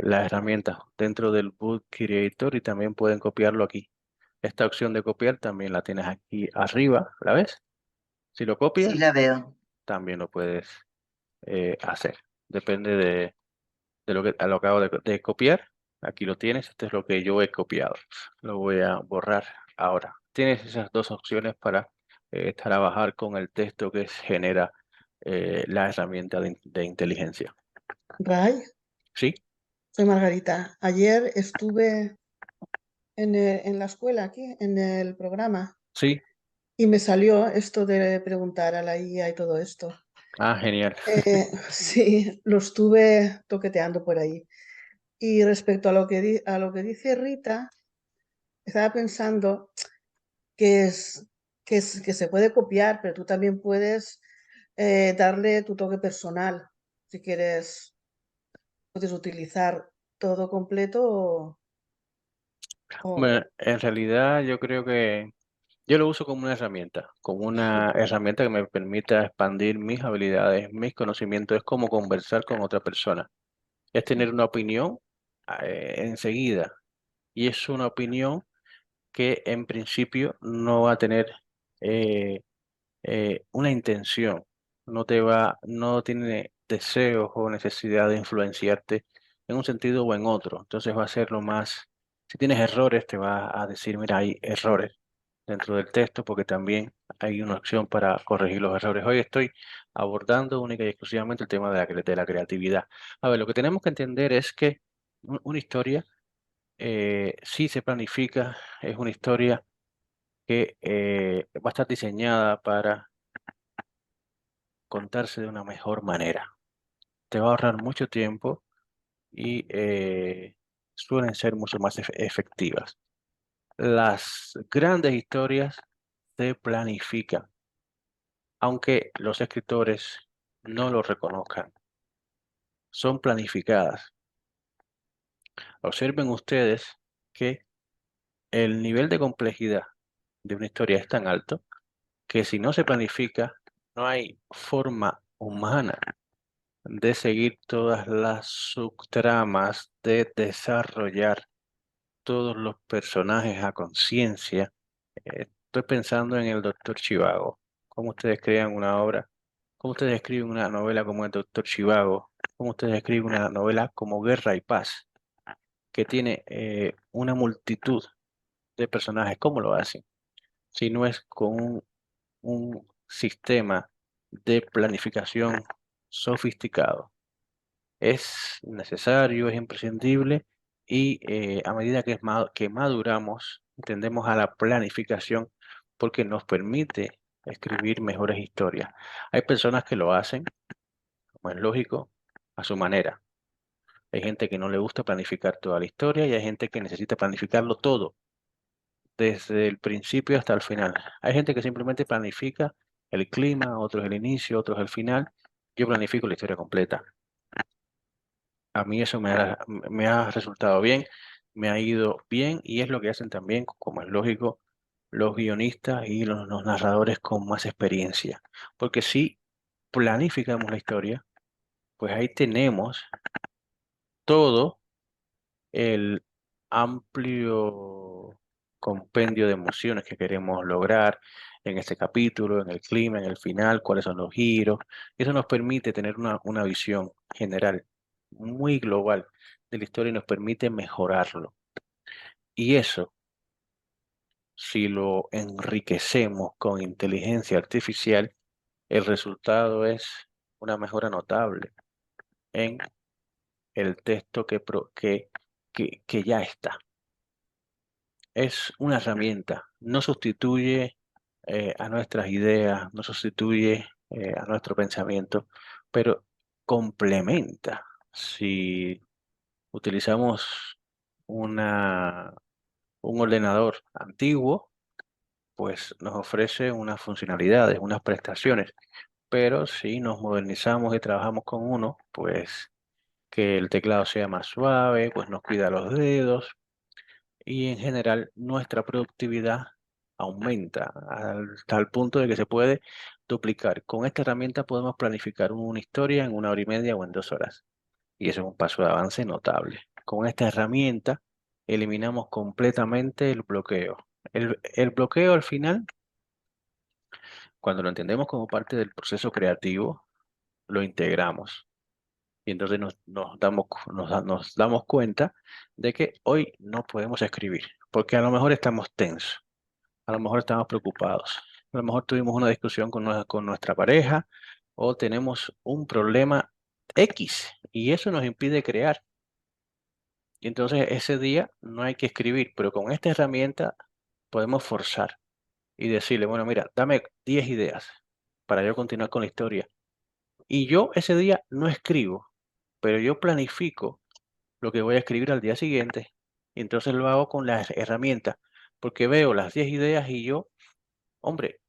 las herramientas, dentro del Boot Creator y también pueden copiarlo aquí. Esta opción de copiar también la tienes aquí arriba, ¿la ves? Si lo Sí, copias, la veo. también lo puedes hacer. Depende de lo que lo acabo de copiar. Aquí lo tienes, esto es lo que yo he copiado. Lo voy a borrar ahora. Tienes esas dos opciones para trabajar con el texto que genera la herramienta de inteligencia. Ray, ¿Sí? soy Margarita. Ayer estuve en la escuela aquí, en el programa, ¿Sí? y me salió esto de preguntar a la IA y todo esto. Ah, genial. Sí, lo estuve toqueteando por ahí. Y respecto a lo que dice Rita, estaba pensando que que se puede copiar, pero tú también puedes darle tu toque personal. Si quieres, puedes utilizar todo completo o- Bueno, en realidad yo creo que yo lo uso como una herramienta que me permita expandir mis habilidades, mis conocimientos. Es como conversar con otra persona. Es tener una opinión enseguida. Y es una opinión que en principio no va a tener eh, una intención, no tiene deseos o necesidad de influenciarte en un sentido o en otro. Entonces va a ser lo más, si tienes errores, te va a decir, mira, hay errores dentro del texto porque también hay una opción para corregir los errores. Hoy estoy abordando única y exclusivamente el tema de la creatividad. A ver, lo que tenemos que entender es que una historia, si se planifica, es una historia que va a estar diseñada para contarse de una mejor manera. Te va a ahorrar mucho tiempo y suelen ser mucho más efectivas. Las grandes historias se planifican, aunque los escritores no lo reconozcan. Son planificadas. Observen ustedes que el nivel de complejidad de una historia es tan alto que si no se planifica, no hay forma humana de seguir todas las subtramas, de desarrollar todos los personajes a conciencia. Estoy pensando en el Doctor Chivago. ¿Cómo ustedes crean una obra? ¿Cómo ustedes escriben una novela como el Doctor Chivago? ¿Cómo ustedes escriben una novela como Guerra y Paz, que tiene una multitud de personajes? ¿Cómo lo hacen? Si no es con un sistema de planificación sofisticado. Es necesario, es imprescindible y a medida que maduramos, tendemos a la planificación porque nos permite escribir mejores historias. Hay personas que lo hacen, como es lógico, a su manera. Hay gente que no le gusta planificar toda la historia y hay gente que necesita planificarlo todo, desde el principio hasta el final. Hay gente que simplemente planifica el clima, otros el inicio, otros el final. Yo planifico la historia completa. A mí eso me ha resultado bien, me ha ido bien y es lo que hacen también, como es lógico, los guionistas y los narradores con más experiencia. Porque si planificamos la historia, pues ahí tenemos todo el amplio compendio de emociones que queremos lograr en este capítulo, en el clima, en el final, cuáles son los giros. Eso nos permite tener una visión general muy global de la historia y nos permite mejorarlo. Y eso, si lo enriquecemos con inteligencia artificial, el resultado es una mejora notable en el texto que ya está. Es una herramienta, no sustituye a nuestras ideas, no sustituye a nuestro pensamiento, pero complementa. Si utilizamos una, un ordenador antiguo, pues nos ofrece unas funcionalidades, unas prestaciones, pero si nos modernizamos y trabajamos con uno, pues que el teclado sea más suave, pues nos cuida los dedos, y en general nuestra productividad aumenta al tal punto de que se puede duplicar. Con esta herramienta podemos planificar una historia en 1 hora y media o en 2 horas. Y eso es un paso de avance notable. Con esta herramienta eliminamos completamente el bloqueo. El bloqueo al final, cuando lo entendemos como parte del proceso creativo, lo integramos. Y entonces nos damos cuenta de que hoy no podemos escribir, porque a lo mejor estamos tensos. A lo mejor estamos preocupados. A lo mejor tuvimos una discusión con nuestra pareja o tenemos un problema X y eso nos impide crear. Y entonces ese día no hay que escribir, pero con esta herramienta podemos forzar y decirle, bueno, mira, dame 10 ideas para yo continuar con la historia. Y yo ese día no escribo, pero yo planifico lo que voy a escribir al día siguiente. Y entonces lo hago con las herramientas, porque veo las 10 ideas y yo hombre,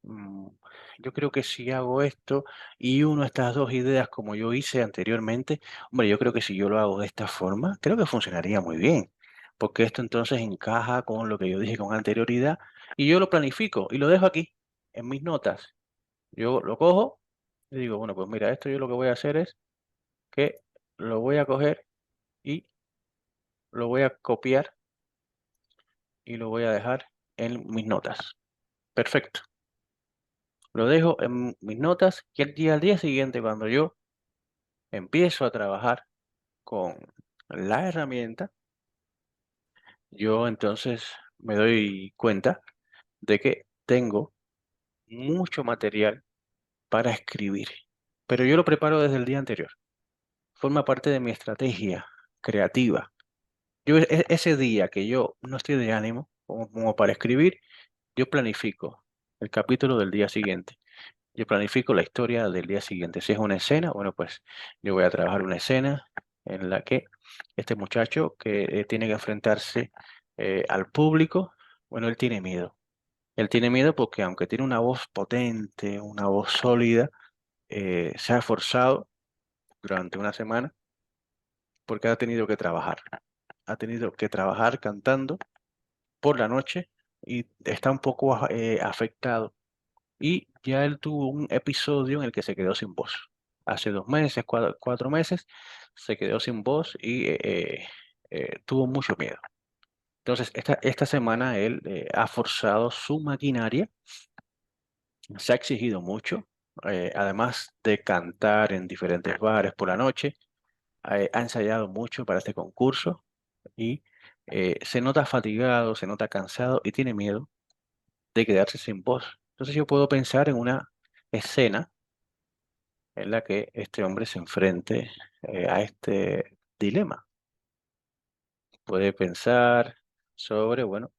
yo creo que si hago esto y uno estas dos ideas como yo hice anteriormente, hombre, yo creo que si yo lo hago de esta forma, creo que funcionaría muy bien, porque esto entonces encaja con lo que yo dije con anterioridad y yo lo planifico y lo dejo aquí en mis notas. Yo lo cojo y digo, bueno, pues mira, esto yo lo que voy a hacer es que lo voy a coger y lo voy a copiar y lo voy a dejar en mis notas. Perfecto. Lo dejo en mis notas y al día siguiente, cuando yo empiezo a trabajar con la herramienta, yo entonces me doy cuenta de que tengo mucho material para escribir, pero yo lo preparo desde el día anterior. Forma parte de mi estrategia creativa. Yo ese día que yo no estoy de ánimo como para escribir, yo planifico el capítulo del día siguiente. Yo planifico la historia del día siguiente. Si es una escena, bueno, pues yo voy a trabajar una escena en la que este muchacho que tiene que enfrentarse al público, bueno, él tiene miedo. Él tiene miedo porque aunque tiene una voz potente, una voz sólida, se ha esforzado durante una semana porque ha tenido que trabajar. Ha tenido que trabajar cantando por la noche y está un poco afectado. Y ya él tuvo un episodio en el que se quedó sin voz. Hace 2 meses, 4 meses, se quedó sin voz y tuvo mucho miedo. Entonces, esta semana él ha forzado su maquinaria, se ha exigido mucho, además de cantar en diferentes bares por la noche, ha ensayado mucho para este concurso y se nota fatigado, se nota cansado y tiene miedo de quedarse sin voz. Entonces yo puedo pensar en una escena en la que este hombre se enfrente a este dilema. Puede pensar sobre, bueno,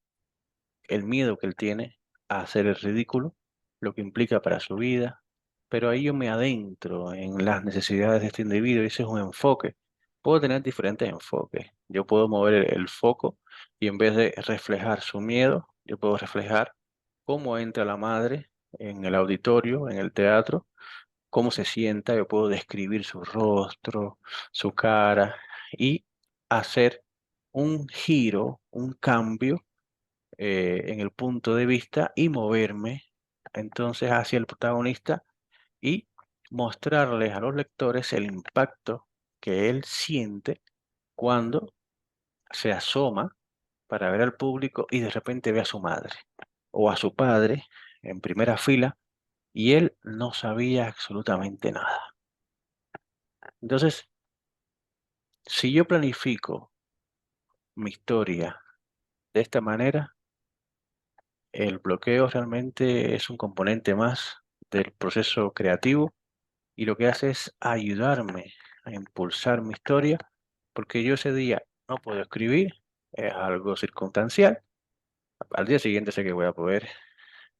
el miedo que él tiene a hacer el ridículo, lo que implica para su vida, pero ahí yo me adentro en las necesidades de este individuo y ese es un enfoque. Puedo tener diferentes enfoques. Yo puedo mover el foco y en vez de reflejar su miedo, yo puedo reflejar cómo entra la madre en el auditorio, en el teatro, cómo se sienta, yo puedo describir su rostro, su cara y hacer un giro, un cambio en el punto de vista y moverme entonces hacia el protagonista y mostrarles a los lectores el impacto que él siente cuando se asoma para ver al público y de repente ve a su madre o a su padre en primera fila y él no sabía absolutamente nada. Entonces, si yo planifico mi historia de esta manera, el bloqueo realmente es un componente más del proceso creativo y lo que hace es ayudarme a impulsar mi historia, porque yo ese día no puedo escribir, es algo circunstancial. Al día siguiente sé que voy a poder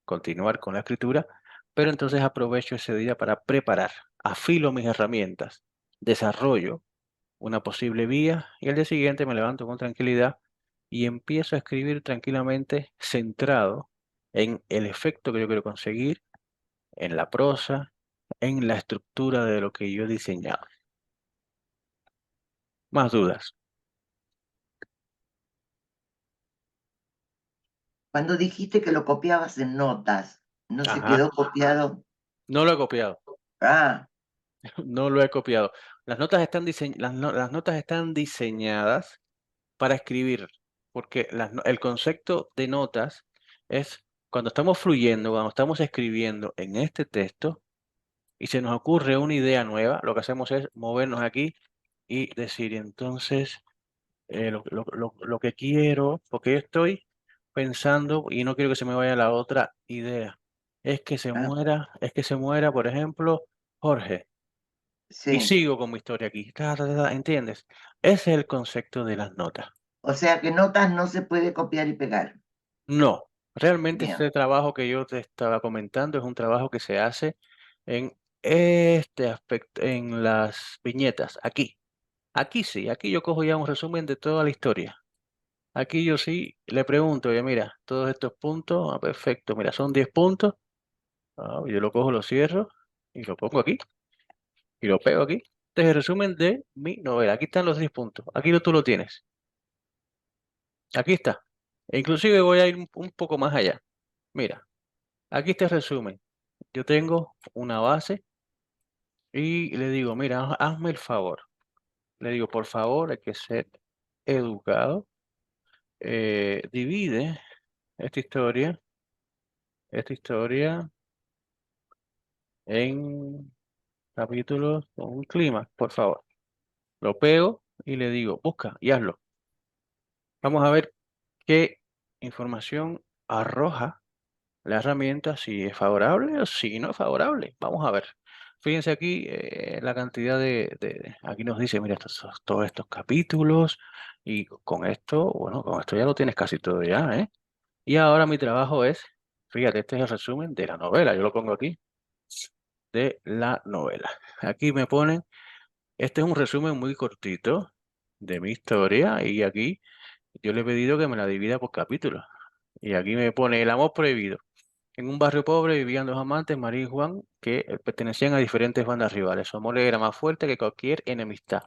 continuar con la escritura, pero entonces aprovecho ese día para preparar, afilo mis herramientas, desarrollo una posible vía y al día siguiente me levanto con tranquilidad y empiezo a escribir tranquilamente centrado en el efecto que yo quiero conseguir, en la prosa, en la estructura de lo que yo he diseñado. Más dudas. Cuando dijiste que lo copiabas en notas, ¿no se Ajá, quedó copiado? no lo he copiado, Ah, no lo he copiado. Las notas están diseñadas para escribir, porque el concepto de notas es cuando estamos fluyendo, cuando estamos escribiendo en este texto, y se nos ocurre una idea nueva, lo que hacemos es movernos aquí y decir, entonces, lo que quiero, porque yo estoy pensando y no quiero que se me vaya la otra idea, ah, es que se muera, por ejemplo, Jorge, y sí. sigo con mi historia aquí, ¿entiendes? Ese es el concepto de las notas. O sea que notas no se puede copiar y pegar. No, realmente Bien. este trabajo que yo te estaba comentando es un trabajo que se hace en este aspecto, en las viñetas, aquí. Aquí sí, aquí yo cojo ya un resumen de toda la historia. Aquí yo sí le pregunto, oye, mira, todos estos puntos, perfecto, mira, son 10 puntos. Yo lo cojo, lo cierro y lo pongo aquí y lo pego aquí. Este es el resumen de mi novela. Aquí están los 10 puntos. Aquí tú lo tienes. Aquí está. E inclusive voy a ir un poco más allá. Mira, aquí está el resumen. Yo tengo una base y le digo, mira, hazme el favor. Le digo, por favor, hay que ser educado. Divide esta historia, esta historia en capítulos con un clima, por favor. Lo pego y le digo, busca y hazlo. Vamos a ver qué información arroja la herramienta, si es favorable o si no es favorable. Vamos a ver. Fíjense aquí la cantidad aquí nos dice, mira, todos estos capítulos y con esto, bueno, con esto ya lo tienes casi todo ya, ¿eh? Y ahora mi trabajo es, fíjate, este es el resumen de la novela. Yo lo pongo aquí, de la novela. Aquí me ponen, este es un resumen muy cortito de mi historia y aquí yo le he pedido que me la divida por capítulos. Y aquí me pone el amor prohibido. En un barrio pobre vivían dos amantes, María y Juan, que pertenecían a diferentes bandas rivales. Su amor era más fuerte que cualquier enemistad.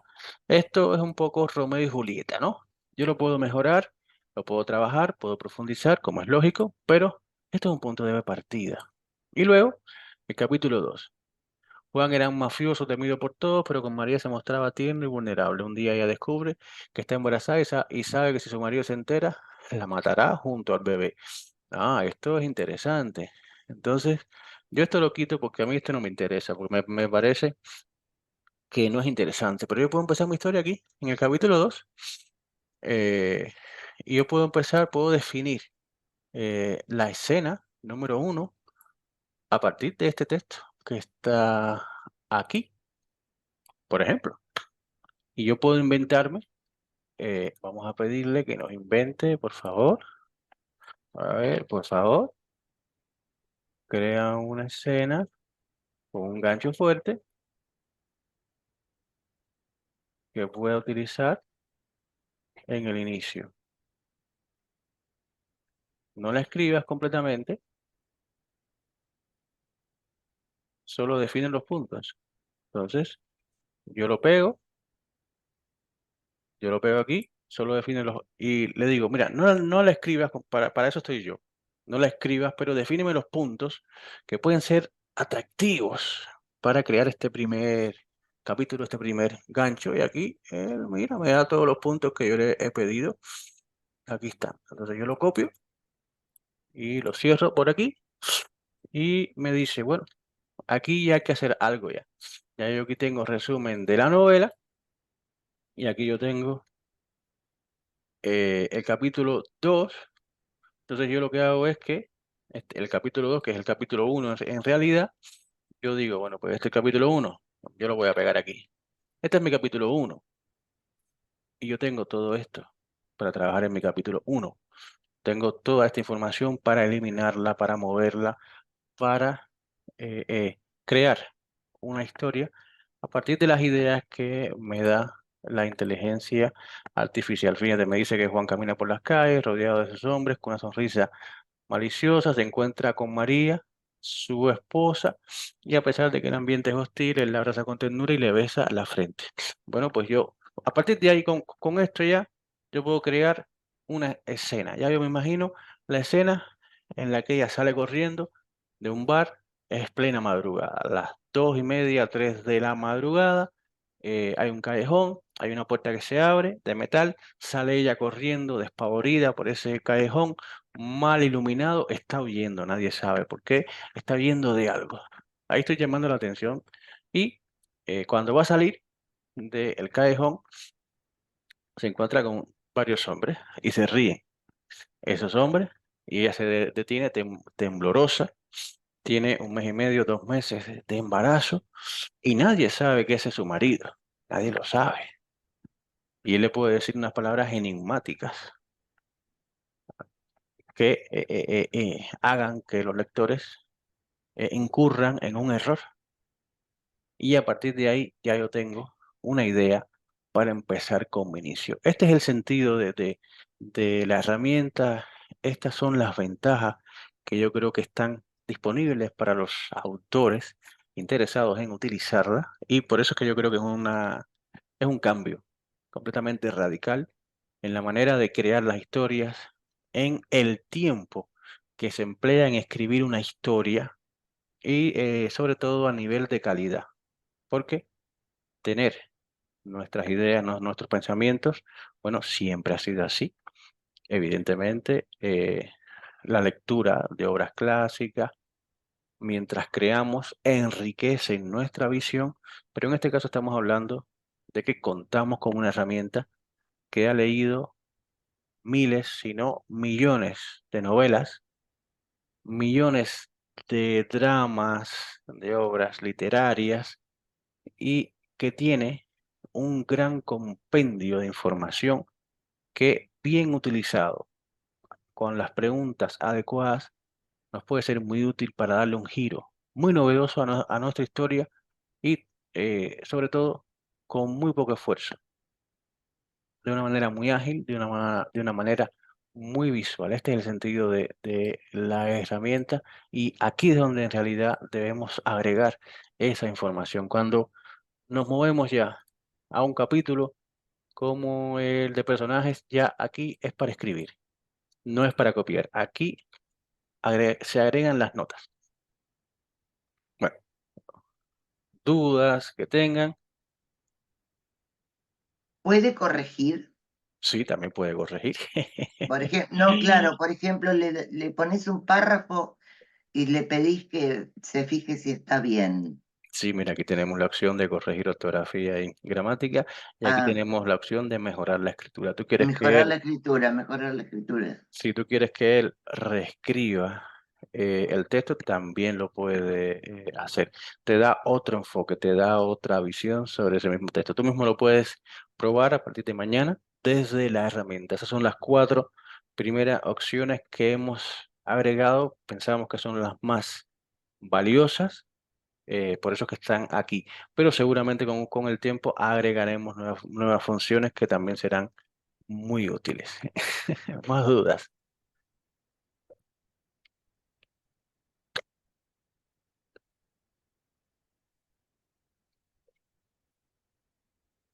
Esto es un poco Romeo y Julieta, ¿no? Yo lo puedo mejorar, lo puedo trabajar, puedo profundizar, como es lógico, pero esto es un punto de partida. Y luego, el capítulo 2. Juan era un mafioso temido por todos, pero con María se mostraba tierno y vulnerable. Un día ella descubre que está embarazada y sabe que si su marido se entera, la matará junto al bebé. Esto es interesante. Entonces, yo esto lo quito porque a mí esto no me interesa, porque me parece que no es interesante. Pero yo puedo empezar mi historia aquí, en el capítulo 2, y yo puedo definir la escena número 1 a partir de este texto que está aquí, por ejemplo. Y yo puedo inventarme, vamos a pedirle que nos invente, por favor. A ver, por favor, crea una escena con un gancho fuerte que pueda utilizar en el inicio. No la escribas completamente, solo define los puntos. Entonces, yo lo pego, yo lo pego aquí, solo define los... Y le digo, mira, no la escribas, para eso estoy yo. No la escribas, pero defíneme los puntos que pueden ser atractivos para crear este primer capítulo, este primer gancho. Y aquí, mira, me da todos los puntos que yo le he pedido. Aquí están. Entonces yo lo copio y lo cierro por aquí. Y me dice, bueno, aquí ya hay que hacer algo ya. Ya yo aquí tengo resumen de la novela y aquí yo tengo el capítulo 2. Entonces yo lo que hago es que el capítulo 2, que es el capítulo 1 en realidad, yo digo, bueno, pues este capítulo 1, yo lo voy a pegar aquí. Este es mi capítulo 1 y yo tengo todo esto para trabajar en mi capítulo 1. Tengo toda esta información para eliminarla, para moverla, para crear una historia a partir de las ideas que me da la inteligencia artificial. Fíjate, me dice que Juan camina por las calles rodeado de sus hombres con una sonrisa maliciosa, se encuentra con María, su esposa, y a pesar de que el ambiente es hostil, él la abraza con ternura y le besa la frente. Bueno, pues yo, a partir de ahí, con esto ya, yo puedo crear una escena. Ya yo me imagino la escena en la que ella sale corriendo de un bar, es plena madrugada, a las 2:30, 3 de la madrugada, hay un callejón, hay una puerta que se abre de metal, sale ella corriendo despavorida por ese callejón, mal iluminado, está huyendo, nadie sabe por qué, está huyendo de algo. Ahí estoy llamando la atención y cuando va a salir del callejón se encuentra con varios hombres y se ríen esos hombres y ella se detiene temblorosa, tiene 1 mes y medio, 2 meses de embarazo y nadie sabe que ese es su marido, nadie lo sabe. Y él le puede decir unas palabras enigmáticas que hagan que los lectores incurran en un error. Y a partir de ahí ya yo tengo una idea para empezar con mi inicio. Este es el sentido de la herramienta. Estas son las ventajas que yo creo que están disponibles para los autores interesados en utilizarla, y por eso es que yo creo que es un cambio completamente radical en la manera de crear las historias, en el tiempo que se emplea en escribir una historia y sobre todo a nivel de calidad. Porque tener nuestras ideas, nuestros pensamientos, bueno, siempre ha sido así. Evidentemente, la lectura de obras clásicas, mientras creamos, enriquecen nuestra visión, pero en este caso estamos hablando de que contamos con una herramienta que ha leído miles, si no millones de novelas, millones de dramas, de obras literarias, y que tiene un gran compendio de información que, bien utilizado, con las preguntas adecuadas, nos puede ser muy útil para darle un giro muy novedoso a nuestra historia, y sobre todo con muy poco esfuerzo, de una manera muy ágil, de una manera muy visual. Este es el sentido de la herramienta, y aquí es donde en realidad debemos agregar esa información. Cuando nos movemos ya a un capítulo como el de personajes, ya aquí es para escribir, no es para copiar. Aquí se agregan las notas. Bueno, dudas que tengan, ¿Puede corregir? sí, también puede corregir. Por ejemplo, no, claro, por ejemplo, le pones un párrafo y le pedís que se fije si está bien. Sí, mira, aquí tenemos la opción de corregir ortografía y gramática, y aquí Ah, tenemos la opción de mejorar la escritura. Tú quieres que mejorar él, la escritura, mejorar la escritura. si tú quieres que él reescriba el texto, también lo puede hacer. Te da otro enfoque, te da otra visión sobre ese mismo texto. Tú mismo lo puedes probar a partir de mañana desde la herramienta. Esas son las cuatro primeras opciones que hemos agregado. Pensamos que son las más valiosas, por eso es que están aquí. Pero seguramente con el tiempo agregaremos nuevas funciones que también serán muy útiles. Más dudas.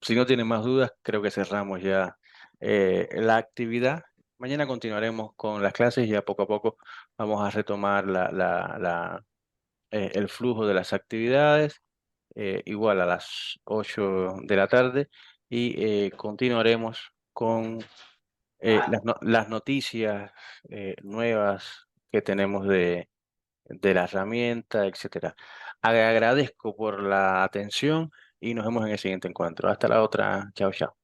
Si no tienen más dudas, creo que cerramos ya la actividad. Mañana continuaremos con las clases, ya poco a poco vamos a retomar el flujo de las actividades, igual a las 8 de la tarde, y continuaremos con las noticias nuevas que tenemos de la herramienta, etcétera. Agradezco por la atención y nos vemos en el siguiente encuentro. Hasta la otra. Chao, chao.